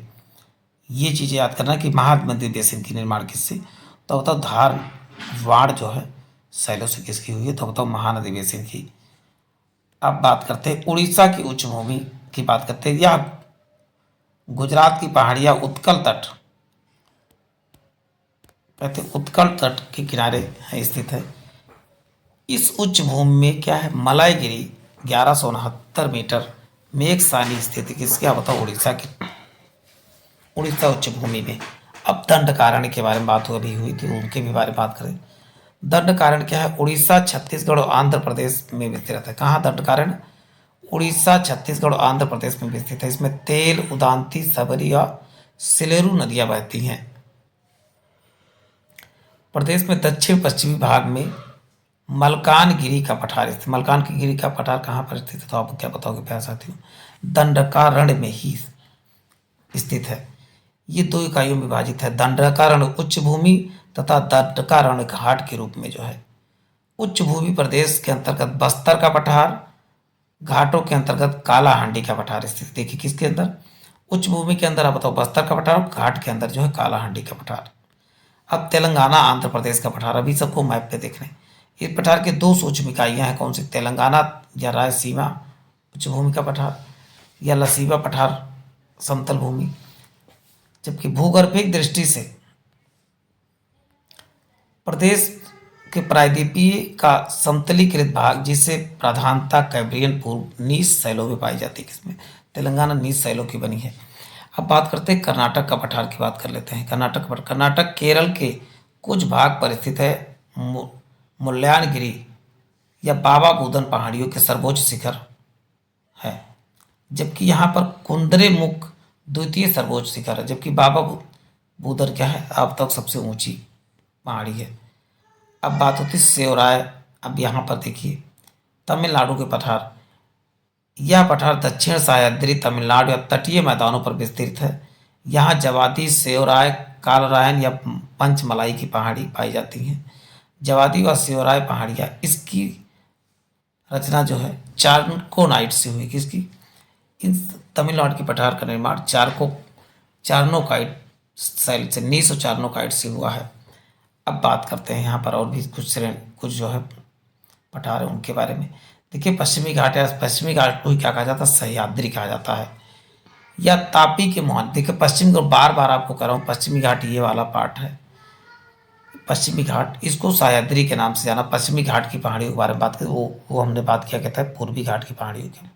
ये चीज़ें याद करना कि महानदी बेसिन की निर्माण किससे? तो बताओ धारवाड़ जो है शैलों से किसकी हुई है? तो बताओ महानदी बेसिन की। अब बात करते हैं उड़ीसा की उच्च भूमि की बात करते हैं। यह गुजरात की पहाड़ियाँ उत्कल तट, कहते हैं उत्कल तट के किनारे है स्थित है। इस उच्च भूमि में क्या है? मलाईगिरी 1169 मीटर मेघसानी स्थित है। किसके? बताओ उड़ीसा की, उड़ीसा उच्च भूमि में। अब दंडकारण्य के बारे में बात अभी हुई थी, उनके भी बारे में बात करें। दंडकारण्य क्या है? उड़ीसा, छत्तीसगढ़ और आंध्र प्रदेश में विस्तृत है। कहाँ दंडकारण्य? उड़ीसा, छत्तीसगढ़ और आंध्र प्रदेश में विस्तृत है। इसमें तेल, उदांती, सबरी और सिलेरू नदियां बहती हैं। प्रदेश में दक्षिण पश्चिमी भाग में मलकानगिरी का पठार स्थित। मलकानगिरी का पठार कहाँ पर स्थित है? तो आप क्या बताओगे प्यारे साथियों? दंडकारण्य में ही स्थित है। ये 2 इकाइयों में विभाजित है। दंडकारण्य उच्च भूमि तथा दंडकारण्य घाट के रूप में जो है उच्च भूमि प्रदेश के अंतर्गत बस्तर का पठार, घाटों के अंतर्गत कालाहांडी का पठार स्थित। देखिए किसके अंदर, उच्च भूमि के अंदर आप बताओ बस्तर का पठार, घाट के अंदर जो है कालाहांडी का पठार। अब तेलंगाना आंध्र प्रदेश का पठार, अभी सबको मैप पे देख रहे हैं। इस पठार के दो सूक्ष्म इकाइयां हैं, कौन सी, तेलंगाना या रायलसीमा उच्च भूमि का पठार, या लसीबा पठार समतल भूमि। जबकि भूगर्भिक दृष्टि से प्रदेश के प्रायद्वीपीय का समतलीकृत भाग, जिसे प्रधानता कैम्ब्रियन पूर्व नीच शैलों में पाई जाती है। किसमें, तेलंगाना नीच शैलों की बनी है। अब बात करते हैं कर्नाटक का पठार की बात कर लेते हैं। कर्नाटक केरल के कुछ भाग पर स्थित है। मुल्लायनगिरी या बाबा बुदन पहाड़ियों के सर्वोच्च शिखर है, जबकि यहाँ पर कुंद्रेमुख द्वितीय सर्वोच्च शिखर है। जबकि बाबा बुदन क्या है, अब तक सबसे ऊंची पहाड़ी है। अब बात होती है सेवराय। अब यहाँ पर देखिए तमिलनाडु के पठार, यह पठार दक्षिण सह्याद्री तमिलनाडु या तटीय मैदानों पर विस्तृत है। यहाँ जवादी, सेवराय, कालरायन या पंचमलाई की पहाड़ी पाई जाती हैं। जवादी व सेवराय पहाड़ियाँ, इसकी रचना जो है चारकोनाइट से हुई। किसकी, इन तमिलनाडु की पठार का निर्माण चारनोकाइट शैल से, नीस और चारनोकाइट से हुआ है। अब बात करते हैं यहाँ पर और भी कुछ जो है पठार है उनके बारे में। देखिए पश्चिमी घाट, या पश्चिमी घाट को ही क्या कहा जाता है, सह्याद्री कहा जाता है, या तापी के मुहाने। देखिए पश्चिम को बार बार आपको कह रहा हूँ, पश्चिमी घाट ये वाला पार्ट है पश्चिमी घाट, इसको सह्याद्री के नाम से जाना। पश्चिमी घाट की पहाड़ियों के बारे में बात करें, वो हमने बात किया, कहता है पूर्वी घाट की पहाड़ियों की।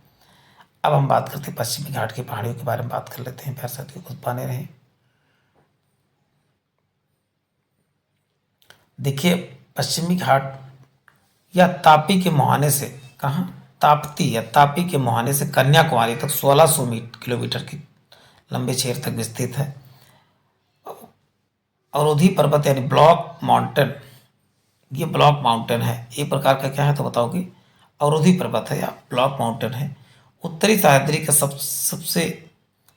अब हम बात करते हैं पश्चिमी घाट की पहाड़ियों के बारे में बात कर लेते हैं। प्यार साथियों कुछ बने रहें। देखिए पश्चिमी घाट या तापी के मुहाने से, कहाँ, ताप्ती या तापी के मुहाने से कन्याकुमारी तक 1600 किलोमीटर की लंबे क्षेत्र तक विस्तृत है। अवरोधी पर्वत यानी ब्लॉक माउंटेन, ये ब्लॉक माउंटेन है, एक प्रकार का क्या है तो बताओगे, अवरोधी पर्वत है या ब्लॉक माउंटेन है। उत्तरी सह्याद्री का सबसे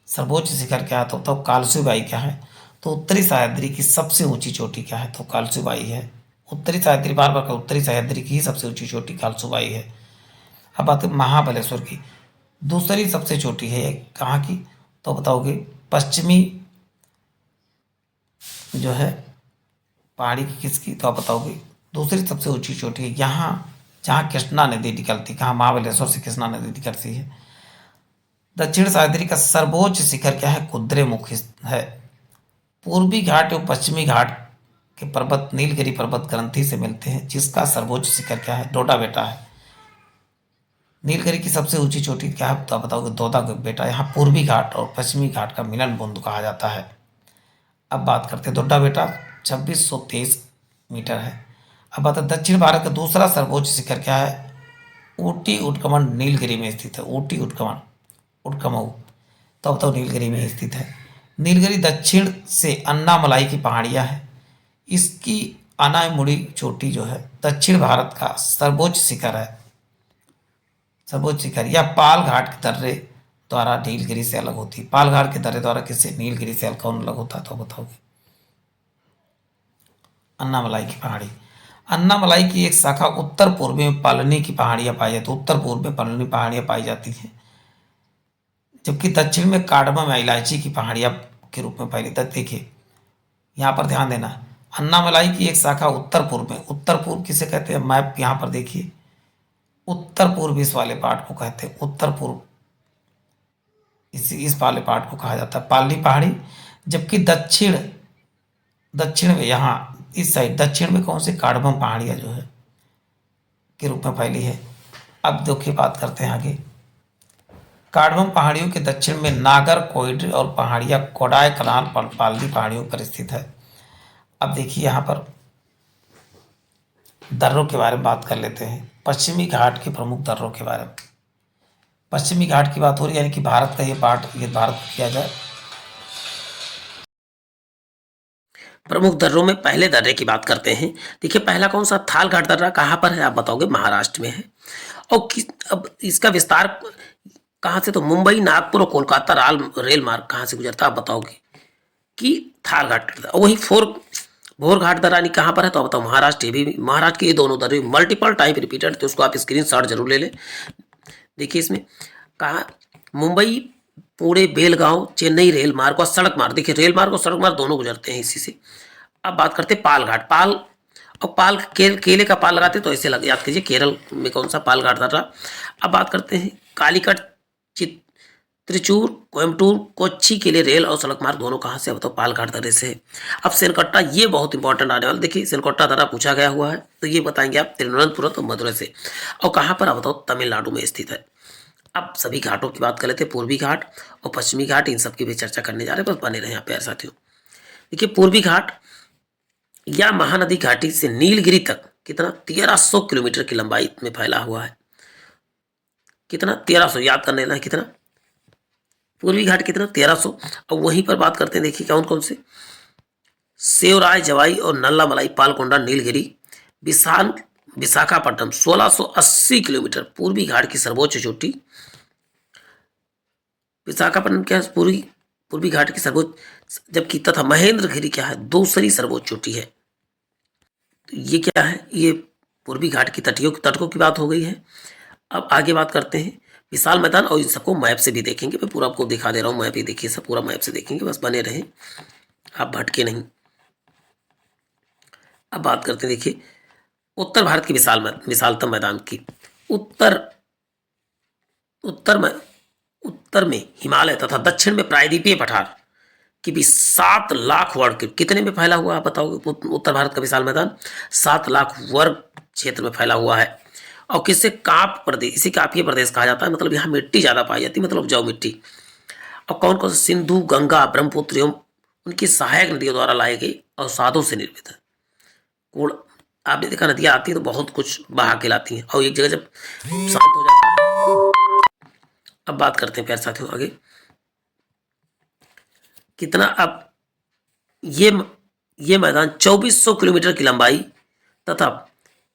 सर्वोच्च शिखर क्या है तो बताओ, कालसूबाई क्या है। तो उत्तरी सह्याद्री की सबसे ऊंची चोटी क्या है तो कालसूबाई है। उत्तरी सह्याद्री, बार बार का, उत्तरी सह्याद्री की ही सबसे ऊंची चोटी कालसूबाई है। अब बात है महाबलेश्वर की, दूसरी सबसे छोटी है कहाँ की तो बताओगे, पश्चिमी जो है पहाड़ी की, किसकी तो आप बताओगे, दूसरी सबसे ऊंची चोटी है यहाँ जहाँ कृष्णा नदी निकलती, कहाँ, महाबलेश्वर से कृष्णा नदी निकलती है। दक्षिण सह्याद्री का सर्वोच्च शिखर क्या है, कुद्रेमुख है। पूर्वी घाट एवं पश्चिमी घाट के पर्वत नीलगिरी पर्वत ग्रंथि से मिलते हैं, जिसका सर्वोच्च शिखर क्या है, डोडा बेटा है। नीलगिरी की सबसे ऊंची चोटी क्या है तो आप बताओगे, दोदा बेटा। यहाँ पूर्वी घाट और पश्चिमी घाट का मिलन बिंदु कहा जाता है। अब बात करते हैं दोड्डा बेटा 2623 मीटर है। अब बात है दक्षिण भारत का दूसरा सर्वोच्च शिखर क्या है, ऊटी उटकमंड नीलगिरी में स्थित है। ऊटी उटकमऊ तो अब तो नीलगिरी में स्थित है। नीलगिरी दक्षिण से अन्नामलाई की पहाड़ियाँ हैं। इसकी अनायमुड़ी चोटी जो है दक्षिण भारत का सर्वोच्च शिखर है। सर्वोच्च शिखर या पाल घाट के दर्रे द्वारा नीलगिरी से अलग होती है। पाल घाट के दर्रे द्वारा किससे, नीलगिरी से कौन अलग होता है तो बताओगे, अन्नामलाई की पहाड़ी। अन्नामलाई की एक शाखा उत्तर पूर्व में पलनी की पहाड़ियाँ पाई जाती है। उत्तर पूर्व में पलनी पहाड़ियाँ पाई जाती हैं, जबकि दक्षिण में कार्डमम या इलायची की पहाड़ियाँ के रूप में पाई जाती है। देखिए यहाँ पर ध्यान देना, अन्नामलाई की एक शाखा उत्तर पूर्व में, उत्तर पूर्व किसे कहते हैं, मैप यहाँ पर देखिए, उत्तर पूर्व इस वाले पार्ट को कहते हैं, उत्तर पूर्व इस वाले पार्ट को कहा जाता है पालनी पहाड़ी। जबकि दक्षिण में यहाँ इस साइड दक्षिण में कौन से, कार्डमम पहाड़ियाँ जो है के रूप में फैली है। अब देखिए बात करते हैं आगे, कार्डमम पहाड़ियों के दक्षिण में नागर कोइड और पहाड़ियाँ कोडाई कनाल पालनी पहाड़ियों पर स्थित है। अब देखिए यहाँ पर दर्रों के बारे में बात कर लेते हैं, पश्चिमी घाट के प्रमुख दर्रों के बारे में। पश्चिमी घाट की बात हो रही है, यानी कि भारत का ये पार्ट, ये भारत को किया जाए। प्रमुख दर्रों में पहले दर्रे की बात करते हैं। देखिए पहला कौन सा, थाल घाट दर्रा कहाँ पर है आप बताओगे, महाराष्ट्र में है। और अब इसका विस्तार कहाँ से, तो मुंबई, नागपुर और कोलकाता रेल मार्ग कहाँ से गुजरता है आप बताओगे कि थाल घाट दर्रा। वही भोर घाट दरानी कहाँ पर है तो बताओ महाराष्ट्र। ये भी महाराष्ट्र की ये दोनों दर मल्टीपल टाइप रिपीटेड, तो उसको आप स्क्रीनशॉट जरूर ले लें। देखिए इसमें कहा मुंबई पुणे बेलगांव चेन्नई रेल मार्ग और सड़क मार्ग, देखिए रेल मार्ग और सड़क मार्ग दोनों गुजरते हैं इसी से। अब बात करते हैं पाल घाट। पाल और पाल केले का पाल लगाते तो ऐसे याद कीजिए केरल में कौन सा पाल घाट था। अब बात करते हैं कालीकट त्रिचूर कोयम्बटूर कोच्चि के लिए रेल और सड़क मार्ग दोनों कहाँ से, बताओ पाल घाट दर्रे से। अब सेनकट्टा, ये बहुत इंपॉर्टेंट आने वाला, देखिए सेनकट्टा दर्रा पूछा गया हुआ है तो ये बताएंगे आप तिरुवनंतपुरम और मदुरई से, और कहाँ पर बताओ तमिलनाडु में स्थित है। अब सभी घाटों की बात कर लेते हैं, पूर्वी घाट और पश्चिमी घाट, इन सब की भी चर्चा करने जा रहे हैं, बस बने रहे यहाँ प्यारे साथियों। देखिए पूर्वी घाट या महानदी घाटी से नीलगिरी तक कितना 1300 किलोमीटर की लंबाई में फैला हुआ है। कितना 1300, याद करने ना कितना, पूर्वी घाट कितना 1300। और वहीं पर बात करते हैं, देखिए कौन कौन से, सेवराय जवाई और नल्लामलाई पालकोंडा नीलगिरी विशाल विशाखापट्टनम 1680 किलोमीटर पूर्वी घाट की सर्वोच्च चोटी। विशाखापट्टनम क्या है, पूर्वी घाट की सर्वोच्च, जबकि तथा महेंद्रगिरी क्या है दूसरी सर्वोच्च चोटी है। तो ये क्या है, ये पूर्वी घाट की तटकों की बात हो गई है। अब आगे बात करते हैं विशाल मैदान, और इन सबको मैप से भी देखेंगे, मैं पूरा आपको दिखा दे रहा हूँ, मैप ही देखिए सब पूरा मैप से देखेंगे, बस बने रहें आप भटके नहीं। अब बात करते हैं, देखिए उत्तर भारत की विशालतम मैदान की, उत्तर उत्तर में उत्तर में हिमालय तथा दक्षिण में प्रायद्वीपीय पठार कि भी 7 लाख वर्ग कितने में फैला हुआ है, आप बताओगे। उत्तर भारत का विशाल मैदान 7 लाख वर्ग क्षेत्र में फैला हुआ है। और किससे, काप प्रदेश, इसी कापीय प्रदेश कहा जाता है, मतलब यहाँ मिट्टी ज्यादा पाई जाती है, मतलब उपजाऊ मिट्टी। और कौन कौन से, सिंधु गंगा ब्रह्मपुत्र एवं उनकी सहायक नदियों द्वारा लाई गई और साधों से निर्मित है। कोड़, आपने देखा नदियां आती है तो बहुत कुछ बहा के लाती हैं, और एक जगह जब शांत हो जाता है। अब बात करते हैं प्यारे साथियों आगे, कितना, अब ये मैदान 2400 किलोमीटर की लंबाई तथा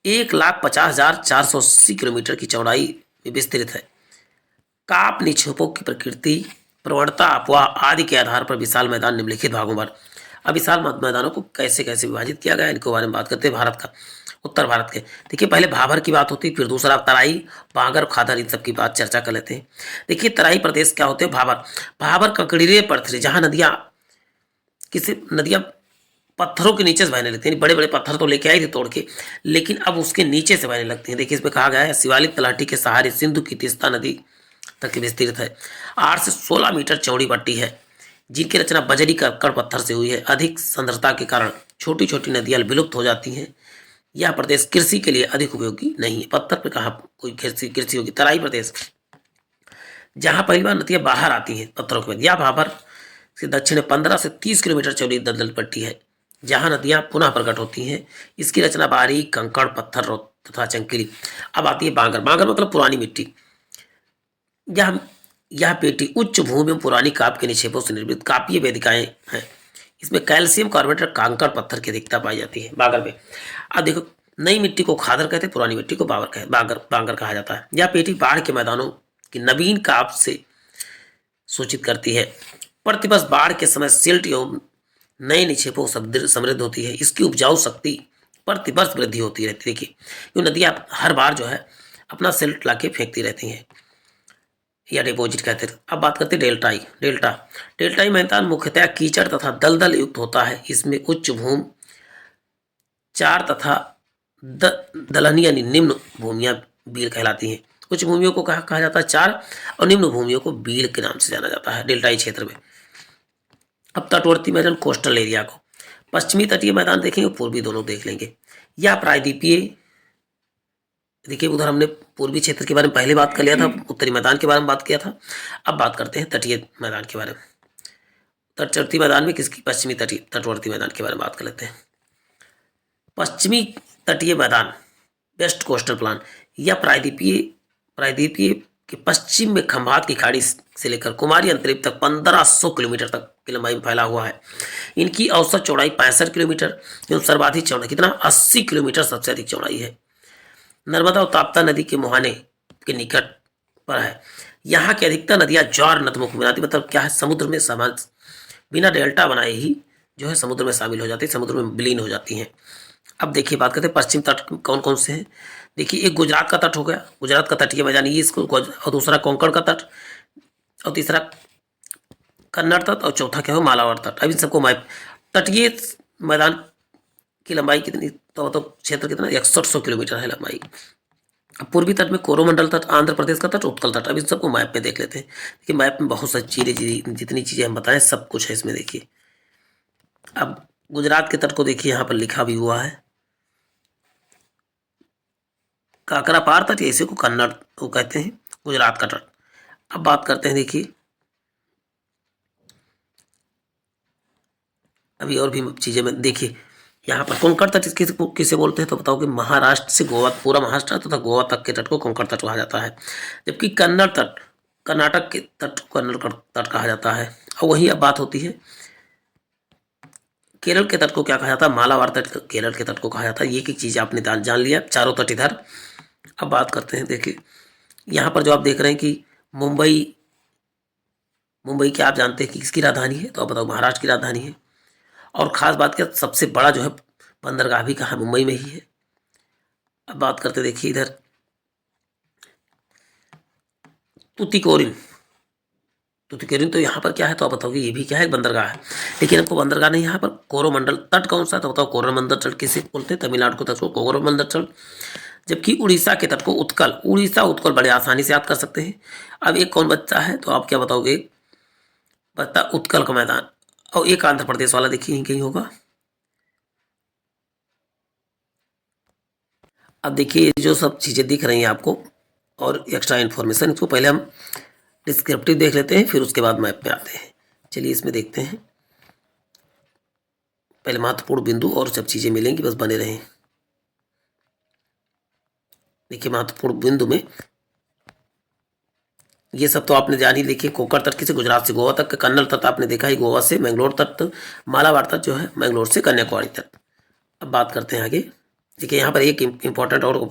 1,50,480 किलोमीटर की चौड़ाई में विस्तृत है। काप निक्षेपों की प्रकृति प्रवणता अफवाह आदि के आधार पर विशाल मैदान निम्नलिखित भागों पर। अब विशाल मैदानों को कैसे कैसे विभाजित किया गया, इनके बारे में बात करते हैं। भारत का, उत्तर भारत के, देखिए पहले भाबर की बात होती है, फिर दूसरा तराई बांगर खादर, इन सब की बात चर्चा कर लेते हैं। देखिए तराई प्रदेश क्या होते हैं, भाबर कंकड़ीले पत्थर, जहां नदियां पत्थरों के नीचे से बहने लगती हैं, बड़े बड़े पत्थर तो लेके आई थी तोड़ के, लेकिन अब उसके नीचे से बहने लगती हैं। देखिए इसमें कहा गया है शिवालिक तलाटी के सहारे सिंधु की तीस्ता नदी तक विस्तृत है। 8 से 16 मीटर चौड़ी पट्टी है, जिनकी रचना बजरी कंकड़ पत्थर से हुई है। अधिक सांद्रता के कारण छोटी छोटी नदियां विलुप्त हो जाती हैं। यह प्रदेश कृषि के लिए अधिक उपयोगी नहीं है। पत्थर पे कहा कोई कृषि होगी। तराई प्रदेश, जहां पहली बार नदियां बाहर आती हैं पत्थरों के, या भाबर से दक्षिण 15 से 30 किलोमीटर चौड़ी दलदल पट्टी है, जहां नदियां पुनः प्रकट होती हैं। इसकी रचना बारीक कंकड़ पत्थर तथा चंकीली। अब आती है बांगर। बांगर मतलब पुरानी मिट्टी। यह पेटी उच्च भूमि में पुरानी काप के निक्षेपों से निर्मित कापीय वेदिकाएं हैं। इसमें कैल्शियम कार्बोनेट और कंकड़ पत्थर की अधिकता पाई जाती है बांगर में। अब देखो, नई मिट्टी को खादर कहते हैं, पुरानी मिट्टी को बांगर कहा जाता है। यह पेटी बाढ़ के मैदानों की नवीन काप से सूचित करती है। प्रतिवर्ष बाढ़ के समय सिल्ट एवं नए निक्षेपों समृद्ध होती है। इसकी उपजाऊ शक्ति प्रतिवर्ष वृद्धि होती रहती है। देखिए ये नदियां हर बार जो है अपना सिल्ट लाके फेंकती रहती हैं, या डिपोजिट कहते हैं। अब बात करते हैं डेल्टाई मैदान मुख्यतः कीचड़ तथा दलदल युक्त होता है। इसमें उच्च भूमि 4 तथा दलहनी यानी निम्न भूमियां बील कहलाती हैं। उच्च भूमियों को कहा जाता है 4 और निम्न भूमियों को बील के नाम से जाना जाता है डेल्टाई क्षेत्र में। अब तटवर्ती मैदान, कोस्टल एरिया को, पश्चिमी तटीय मैदान देखेंगे, पूर्वी दोनों देख लेंगे। या प्रायद्वीपीय, देखिए उधर हमने पूर्वी क्षेत्र के बारे में पहले बात कर लिया था, उत्तरी मैदान के बारे में बात किया था। अब बात करते हैं तटीय मैदान के बारे में। तटवर्ती मैदान में किसकी, पश्चिमी तटवर्ती मैदान के बारे में बात कर लेते हैं। पश्चिमी तटीय मैदान वेस्ट कोस्टल प्लान, या प्रायद्वीपीय के पश्चिम में खंभात की खाड़ी से लेकर कुमारी अंतरिक्ष तक 1500 किलोमीटर तक की लंबाई में फैला हुआ है। इनकी औसत चौड़ाई 65 किलोमीटर एवं सर्वाधिक चौड़ाई कितना 80 किलोमीटर सबसे अधिक चौड़ाई है। नर्मदा और ताप्ता नदी के मुहाने के निकट पर है। यहाँ की अधिकतर नदियां ज्वार नदमुख बनाती, मतलब क्या है, समुद्र में समान बिना डेल्टा बनाए ही जो है समुद्र में शामिल हो जाती है, समुद्र में विलीन हो जाती हैं। अब देखिए बात करते हैं पश्चिम तट कौन कौन से हैं। देखिए एक गुजरात का तट हो गया, गुजरात का तटीय मैदान ये इसको, और दूसरा कोंकण का तट, और तीसरा कन्नड़ तट, और चौथा क्या हो मालाबार तट। अब इन सबको तटीय मैदान की लंबाई कितनी, तो क्षेत्र कितना 6100 किलोमीटर है लंबाई। अब पूर्वी तट में कोरोमंडल तट, आंध्र प्रदेश का तट, उत्कल तट। अब इन सबको मैप में देख लेते हैं। देखिए मैप में बहुत सारी चीज़ें, जितनी चीज़ें हम बताएं सब कुछ है इसमें। देखिए अब गुजरात के तट को देखिए, यहाँ पर लिखा भी हुआ है काकरापार तट, इसी को कन्नड़ को कहते हैं, गुजरात का तट। अब बात करते हैं, देखिए अभी और भी चीज़ें में देखिए, यहाँ पर कोंकण तट किसे बोलते हैं, तो बताओ कि महाराष्ट्र से गोवा, पूरा महाराष्ट्र तथा गोवा तक के तट को कोंकण तट कहा जाता है। जबकि कन्नड़ तट, कर्नाटक के तट को कन्नड़ तट कहा जाता है। और वही अब बात होती है केरल के तट को क्या कहा जाता है, मालाबार तट केरल के तट को कहा जाता है। ये एक चीज़ आपने जान लिया, चारों तट इधर। अब बात करते हैं, देखिए यहाँ पर जो आप देख रहे हैं कि मुंबई, मुंबई क्या आप जानते हैं कि किसकी राजधानी है, तो आप बताओ महाराष्ट्र की राजधानी है। और ख़ास बात क्या, सबसे बड़ा जो है बंदरगाह भी कहाँ, मुंबई में ही है। अब बात करते हैं, देखिए इधर तुतिकोरिन, तुतिकोरिन तो यहाँ पर क्या है, तो आप बताओगे ये भी क्या है, बंदरगाह है। लेकिन हमको बंदरगाह नहीं, यहाँ पर कोरोमंडल तट कौन सा, तो बताओ कोरोमंडल तट किसे बोलते हैं, तमिलनाडु को तट को कोरोमंडल तट। जबकि उड़ीसा के तट को उत्कल, उड़ीसा उत्कल बड़े आसानी से याद कर सकते हैं। अब एक कौन बच्चा है, तो आप क्या बताओगे, बता उत्कल का मैदान। और एक आंध्र प्रदेश वाला देखिए यहीं कहीं होगा। अब देखिए ये जो सब चीज़ें दिख रही हैं आपको और एक्स्ट्रा इन्फॉर्मेशन, इसको पहले हम डिस्क्रिप्टिव देख लेते हैं, फिर उसके बाद मैप में आते हैं। चलिए इसमें देखते हैं, पहले महत्वपूर्ण बिंदु और सब चीज़ें मिलेंगी, बस बने रहें। देखिए महत्वपूर्ण बिंदु में ये सब तो आपने जान ही, देखिए कोंकण तट किसे, गुजरात से गोवा तक, कन्नड़ तट आपने देखा ही गोवा से, मैंगलोर तट, मालाबार तट जो है मैंगलोर से कन्याकुमारी तक। अब बात करते हैं आगे। देखिए यहाँ पर एक इम्पॉर्टेंट और,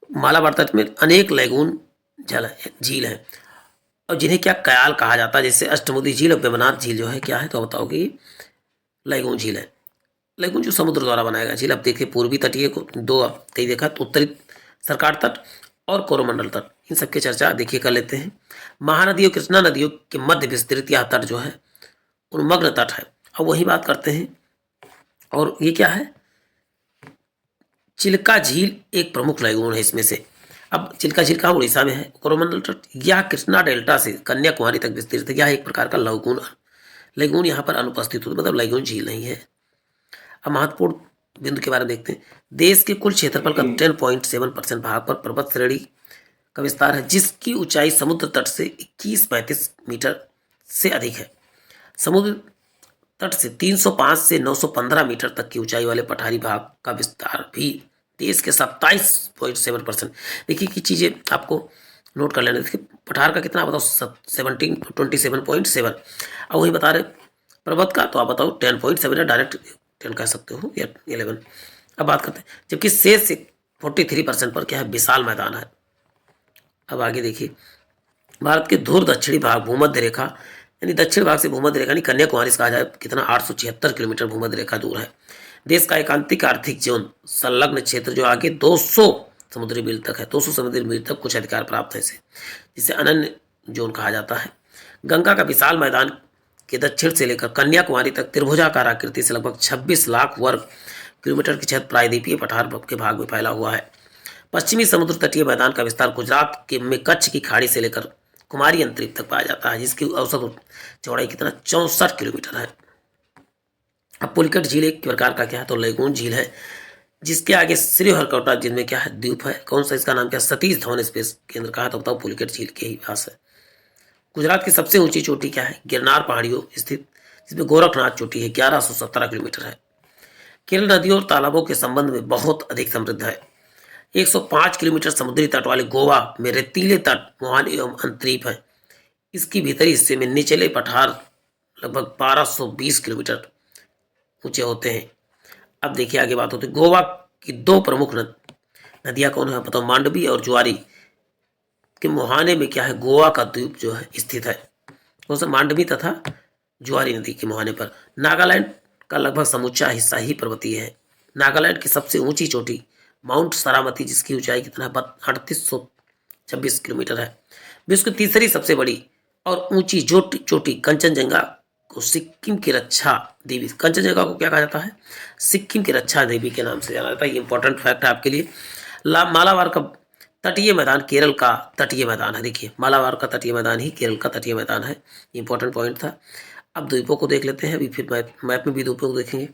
मालाबार तट में अनेक लैगून जल है, झील है, और जिन्हें क्या कयाल कहा जाता है, जैसे अष्टमुदी झील और वेमनाथ झील जो है क्या है, तो बताओ कि लैगून झील है। लैगून जो समुद्र द्वारा बनाया गया झील। अब देखिए पूर्वी तटीय को दो, अब कई देखा, तो उत्तरी सरकार तट और कोरोमंडल तट, इन सबकी चर्चा देखिए कर लेते हैं। महानदी और कृष्णा नदियों के मध्य विस्तृत यह तट जो है उन्मग्न तट है। अब वही बात करते हैं, और ये क्या है, चिल्का झील एक प्रमुख लैगून है इसमें से। अब चिल्का झील कहाँ, उड़ीसा में है। कोरोमंडल तट यह कृष्णा डेल्टा से कन्याकुमारी तक विस्तृत है। यह एक प्रकार का लैगून, लैगून यहाँ पर अनुपस्थित होता, मतलब लैगून झील नहीं है। अब महत्वपूर्ण बिंदु के बारे में देखते हैं। देश के कुल क्षेत्रफल का 10.7% भाग पर पर्वत श्रेणी का विस्तार है, जिसकी ऊंचाई समुद्र तट से 2135 मीटर से अधिक है। समुद्र तट से 305 से 915 मीटर तक की ऊंचाई वाले पठारी भाग का विस्तार भी देश के 27.7%। देखिए कि चीज़ें आपको नोट कर लेना। देखिए पठार का कितना बताओ, 27.7। अब वही बता रहे पर्वत का, तो आप बताओ 10.7 है, डायरेक्ट 10 कह सकते हो या 11। अब बात करते हैं, जबकि शेष 43% पर क्या है, विशाल मैदान है। अब आगे देखिए, भारत के ध्रुव दक्षिणी भाग भूमध्य रेखा, यानी दक्षिण भाग से भूमध्य रेखा, यानी कन्याकुमारी से कहा जाए कितना, 876 किलोमीटर भूमध्य रेखा दूर है। देश का एकांतिक आर्थिक जोन संलग्न क्षेत्र जो आगे 200 समुद्री मील तक है, 200 समुद्री मील तक कुछ अधिकार प्राप्त है इसे, जिसे अनन्य जोन कहा जाता है। गंगा का विशाल मैदान के दक्षिण से लेकर कन्याकुमारी तक त्रिभुजाकार आकृति से लगभग 26 लाख वर्ग किलोमीटर की छत प्रायद्वीपीय पठार के भाग में फैला हुआ है। पश्चिमी समुद्र तटीय मैदान का विस्तार गुजरात के में कच्छ की खाड़ी से लेकर कुमारी अंतरिक्ष तक पाया जाता है, जिसकी औसत चौड़ाई कितना 64 किलोमीटर है। अब पुलिकट झील एक प्रकार का क्या है, तो लैगून झील है, जिसके आगे श्रीहरिकोटा जिनमें क्या है, द्वीप है। कौन सा, इसका नाम क्या, सतीश धवन स्पेस केंद्र कहा, तो बताओ पुलिकट झील के ही पास है। गुजरात की सबसे ऊंची चोटी क्या है, गिरनार पहाड़ियों स्थित, जिसमें गोरखनाथ चोटी है, 1117 किलोमीटर है। केरल नदियों और तालाबों के संबंध में बहुत अधिक समृद्ध है। 105 किलोमीटर समुद्री तट वाले गोवा में रेतीले तट, मुहाने एवं अंतरीप है। इसकी भीतरी हिस्से में निचले पठार लगभग 1220 किलोमीटर ऊंचे होते हैं। अब देखिए आगे बात होती है, गोवा की दो प्रमुख नदियां कौन है, बताओ, मांडवी और ज्वारी के मुहाने में क्या है, गोवा का द्वीप जो है स्थित है। कौन सा, मांडवी तथा ज्वारी नदी के मुहाने पर। नागालैंड का लगभग समूचा हिस्सा ही पर्वतीय है। नागालैंड की सबसे ऊंची चोटी माउंट सारामती, जिसकी ऊंचाई कितना है 3826 किलोमीटर है। विश्व की तीसरी सबसे बड़ी और ऊंची चोटी कंचनजंगा को सिक्किम की रक्षा देवी, कंचनजंगा को क्या कहा जाता है? सिक्किम की रक्षा देवी के नाम से जाना जाता है। ये इंपॉर्टेंट फैक्ट है आपके लिए। मालाबार का तटीय मैदान केरल का तटीय मैदान है। देखिए, मालाबार का तटीय मैदान ही केरल का तटीय मैदान है। इंपॉर्टेंट पॉइंट था। अब द्वीपों को देख लेते हैं, अभी फिर मैप में भी द्वीपों को देखेंगे।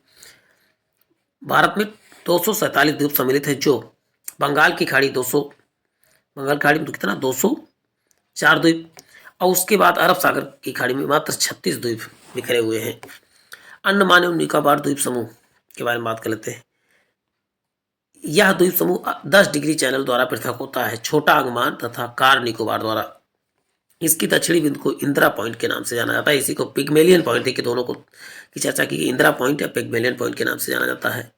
भारत में 247 द्वीप सम्मिलित है, जो बंगाल की खाड़ी 200, बंगाल की खाड़ी में तो कितना 204 द्वीप, और उसके बाद अरब सागर की खाड़ी में मात्र 36 द्वीप बिखरे हुए हैं। अंडमान एवं निकोबार द्वीप समूह के बारे में बात कर लेते हैं। यह द्वीप समूह 10 डिग्री चैनल द्वारा पृथक होता है, छोटा अंडमान तथा कार निकोबार द्वारा। इसकी दक्षिणी बिंदु को इंदिरा पॉइंट के नाम से जाना जाता है। इसी को पिग्मेलियन पॉइंट, देखिए दोनों को की चर्चा की, इंदिरा पॉइंट या पिग्मेलियन पॉइंट के नाम से जाना जाता है।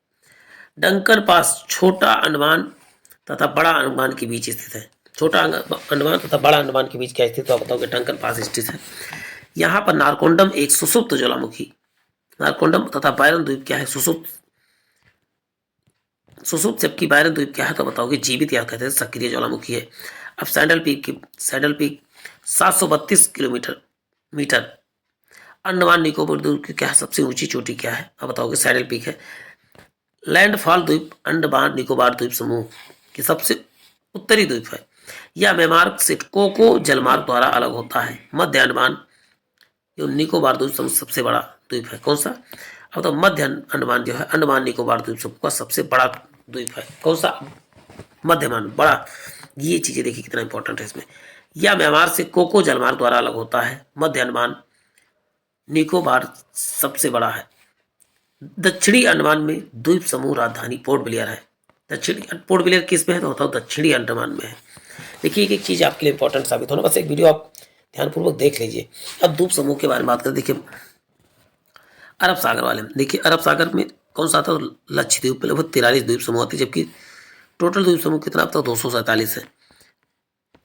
डंकन पास छोटा अंडमान तथा बड़ा अंडमान के बीच स्थित है। छोटा अंडमान तथा बड़ा अंडमान के बीच क्या स्थित है, तो बताओ कि डंकन पास स्थित है। यहाँ पर नारकोंडम एक सुसुप्त ज्वालामुखी, नारकोंडम तथा बायरन द्वीप क्या है? सुसुप्त, जबकि बायरन द्वीप क्या है, तो बताओगे जीवित या कहते हैं सक्रिय ज्वालामुखी है। अब सैंडल पीक 732 मीटर। अंडमान निकोबार द्वीप की क्या है सबसे ऊंची चोटी क्या है? अब बताओगे सैडल पीक है। लैंडफॉल द्वीप अंडमान निकोबार द्वीप समूह की सबसे उत्तरी द्वीप है। यह मेमार्क से कोको जलमार्ग द्वारा अलग होता है। मध्य अंडमान निकोबार द्वीप समूह सबसे बड़ा द्वीप है। कौन सा? अब तो मध्य अंडमान जो है अंडमान निकोबार द्वीप समूह का सबसे बड़ा द्वीप है। कौन सा? मध्यमान, बड़ा। ये चीजें देखिए कितना इंपॉर्टेंट है इसमें। यह म्यांमार से कोको जलमार्ग द्वारा अलग होता है। मध्य अंडमान निकोबार सबसे बड़ा है। दक्षिणी अंडमान में द्वीप समूह राजधानी पोर्ट ब्लेयर है। दक्षिणी पोर्ट ब्लेयर किस में है, तो होता है दक्षिणी अंडमान में है। देखिए, एक चीज आपके लिए इंपॉर्टेंट साबित होना, बस एक वीडियो आप ध्यानपूर्वक देख लीजिए। अब द्वीप समूह के बारे में बात करें, देखिए अरब सागर वाले में, देखिए अरब सागर में कौन सा आता है? लक्षद्वीप में लगभग 43 द्वीप समूह आते हैं, जबकि टोटल द्वीप समूह कितना आता है? 247 है।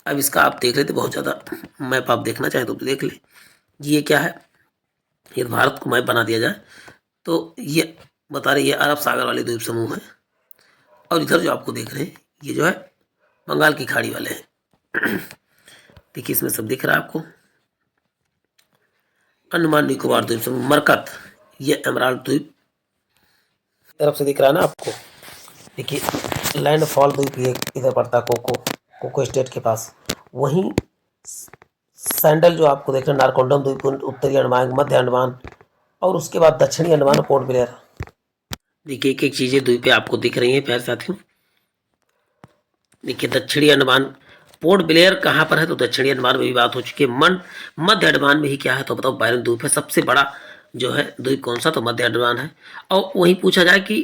अब इसका आप देख लेते, बहुत ज़्यादा मैप आप देखना चाहें तो देख ले। ये क्या है? ये भारत को मैप बना दिया जाए तो ये बता रहे ये अरब सागर वाले द्वीप समूह है। और इधर जो आपको देख रहे हैं ये जो है बंगाल की खाड़ी वाले हैं। देखिए इसमें सब दिख रहा है आपको। अंडमान निकोबार द्वीप समूह, मरकत, ये एमराल्ड द्वीप तरफ से दिख रहा है ना आपको। देखिए लैंडफॉल द्वीप ये इधर पड़ता है, कोको स्टेट के पास। वहीं सैंडल जो आपको देख रहे हैं नारकोंडम द्वीप उत्तरी अंडमान, मध्य अंडमान, और उसके बाद दक्षिणी अंडमान पोर्ट ब्लेयर। देखिए एक एक चीजें द्वीपें आपको दिख रही हैं प्यारे साथियों। देखिए दक्षिणी अंडमान पोर्ट ब्लेयर कहाँ पर है, तो दक्षिणी अंडमान में भी बात हो चुकी है। मध्य अंडमान में ही क्या है, तो बताओ बायरन द्वीप है। सबसे बड़ा जो है द्वीप कौन सा, तो मध्य अंडमान है। और वहीं पूछा जाए कि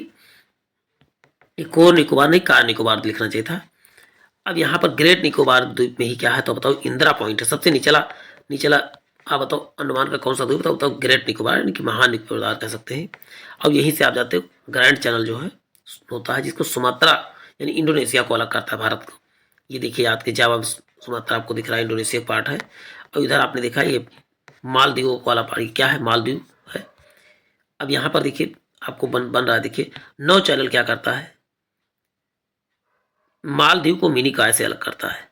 कोर निकोबार नहीं, कार निकोबार लिखना चाहिए था। अब यहाँ पर ग्रेट निकोबार द्वीप में ही क्या है, तो बताओ इंदिरा पॉइंट है। सबसे निचला आप बताओ अंडमान का कौन सा द्वीप, बताओ ग्रेट निकोबार, यानी कि महान निकोबार कह सकते हैं। अब यहीं से आप जाते हो ग्रैंड चैनल जो है होता है, जिसको सुमात्रा यानी इंडोनेशिया को अलग करता है भारत को। ये देखिए याद के जावा सुमात्रा आपको दिख रहा है, इंडोनेशिया पार्ट है। और इधर आपने देखा ये मालदीव वाला पार्ट क्या है, मालदीव है। अब यहाँ पर देखिए आपको बन रहा है, देखिए 9 चैनल क्या करता है, मालदीव को मिनी काय से अलग करता है।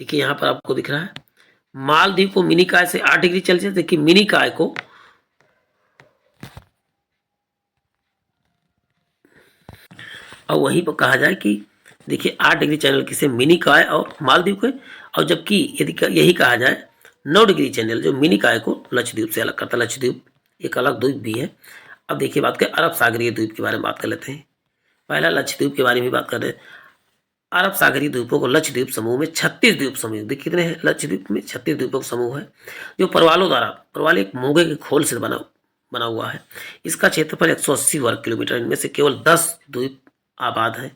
देखिए यहाँ पर आपको दिख रहा है मालदीव को मिनी काय से 8 डिग्री सेल्सियस, देखिए मिनी काय को और वहीं पर कहा जाए कि देखिए 8 डिग्री चैनल किसे, मिनी काय और मालदीव को। और जबकि यदि यही कहा जाए 9 डिग्री चैनल जो मिनी काय को लक्षद्वीप से अलग करता है। लक्षद्वीप एक अलग द्वीप भी है। अब देखिए बात करें अरब सागरीय द्वीप के बारे में बात कर लेते हैं। पहला लक्षद्वीप के बारे में बात कर रहे हैं। अरब सागरीय द्वीपों को लक्षद्वीप समूह में 36 द्वीप समूह, देखिए कितने हैं लक्षद्वीप में, 36 द्वीपों का समूह है, जो परवाल एक मूंगे के खोल से बना हुआ है। इसका क्षेत्रफल 180 वर्ग किलोमीटर, इनमें से केवल 10 द्वीप आबाद है,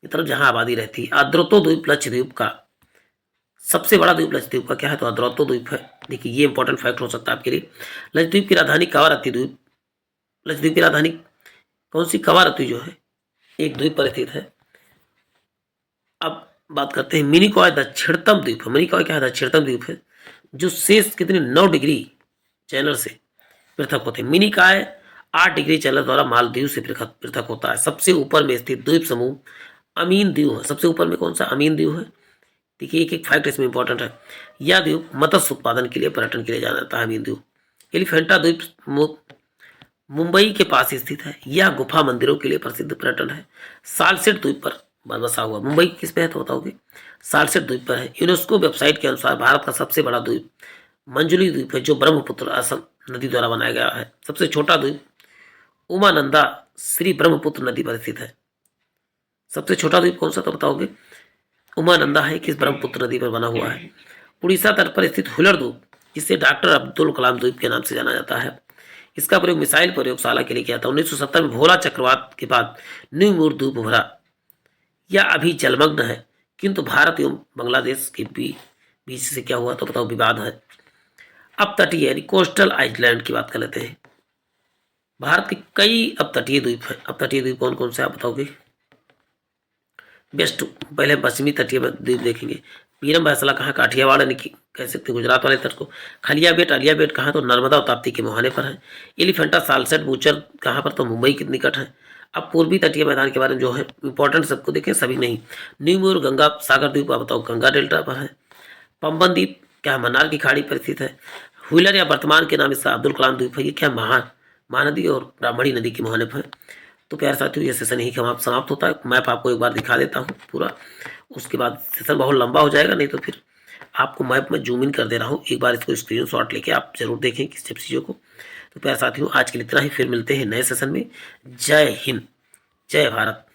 इस तरफ जहां आबादी रहती है। आद्रोतो द्वीप लक्षद्वीप का सबसे बड़ा द्वीप लक्षद्वीप का क्या है, तो आद्रोतो द्वीप है। देखिए ये इंपॉर्टेंट फैक्ट हो सकता है आपके लिए। लक्षद्वीप की राजधानी कावारत्ती द्वीप, लक्षद्वीप की राजधानी कौन सी, कावारत्ती जो है एक द्वीप पर स्थित है। अब बात करते हैं मिनिकॉय दक्षिणतम द्वीप है। मिनिकॉय क्या है, दक्षिणतम द्वीप है, जो शेष कितने 9 डिग्री चैनल से पृथक होते हैं। मिनिकाय 8 डिग्री चैनल द्वारा मालदीव से पृथक पृथक होता है। सबसे ऊपर में स्थित द्वीप समूह अमीन द्वीप है। सबसे ऊपर में कौन सा? अमीन द्वीप है। देखिए एक एक फैक्ट इसमें इंपॉर्टेंट है। यह द्वीप मत्स्य उत्पादन के लिए, पर्यटन के लिए जाना जाता है। अमीन द्वीप। एलिफेंटा द्वीप मुंबई के पास स्थित है। यह गुफा मंदिरों के लिए प्रसिद्ध पर्यटन है। सालसेट द्वीप पर बसा हुआ। मुंबई किस पे है तो बताओगे? सालसेट द्वीप पर है। यूनेस्को वेबसाइट के अनुसार भारत का सबसे बड़ा द्वीप मंजुली द्वीप है, जो ब्रह्मपुत्र असम नदी द्वारा बनाया गया है। सबसे छोटा द्वीप उमानंदा श्री ब्रह्मपुत्र नदी पर स्थित है। सबसे छोटा द्वीप कौन सा तो बताओगे? उमानंदा है, किस ब्रह्मपुत्र नदी पर बना हुआ है। उड़ीसा तट पर स्थित हुलर द्वीप, जिसे डॉक्टर अब्दुल कलाम द्वीप के नाम से जाना जाता है। इसका प्रयोग मिसाइल प्रयोगशाला के लिए किया था। 1970 में भोला चक्रवात के बाद न्यू मूर द्वीप उभरा। यह अभी जलमग्न है, किंतु भारत एवं बांग्लादेश के बीच से क्या हुआ तो बताओ? विवाद है। अब तटीय यानी कोस्टल आइलैंड की बात कर लेते हैं। भारत के कई अपतटीय द्वीप हैं। अपतटीय द्वीप कौन कौन से आप बताओगे? बेस्ट पहले पश्चिमी तटीय द्वीप देखेंगे। पीरम बैसला कहाँ? काठियावाड़ यानी कि कह सकते हैं गुजरात वाले तट को। खलिया बेट अलिया बेट कहाँ? तो नर्मदा और ताप्ती के मुहाने पर है। एलिफेंटा सालसेट बूचर कहाँ पर? तो मुंबई के निकट है। अब पूर्वी तटीय मैदान के बारे में जो है इंपॉर्टेंट सबको देखें, सभी नहीं। न्यू मूर गंगा सागर द्वीप आप बताओ? गंगा डेल्टा पर है। पंबन द्वीप क्या? मन्नार की खाड़ी पर स्थित है। व्हीलर या वर्तमान के नाम इसका अब्दुल कलाम द्वीप है। ये क्या? महानदी और ब्राह्मणी नदी के मुहाने पर है। तो प्यारे साथियों, ये सेशन यही समाप्त होता है। मैप आपको एक बार दिखा देता हूँ पूरा, उसके बाद सेशन बहुत लंबा हो जाएगा, नहीं तो फिर आपको मैप में जूम इन कर दे रहा हूँ। एक बार इसको स्क्रीनशॉट लेके आप जरूर देखें किस सब चीज़ों को। तो प्यारे साथियों, आज के लिए इतना ही। फिर मिलते हैं नए सेशन में। जय हिंद, जय भारत।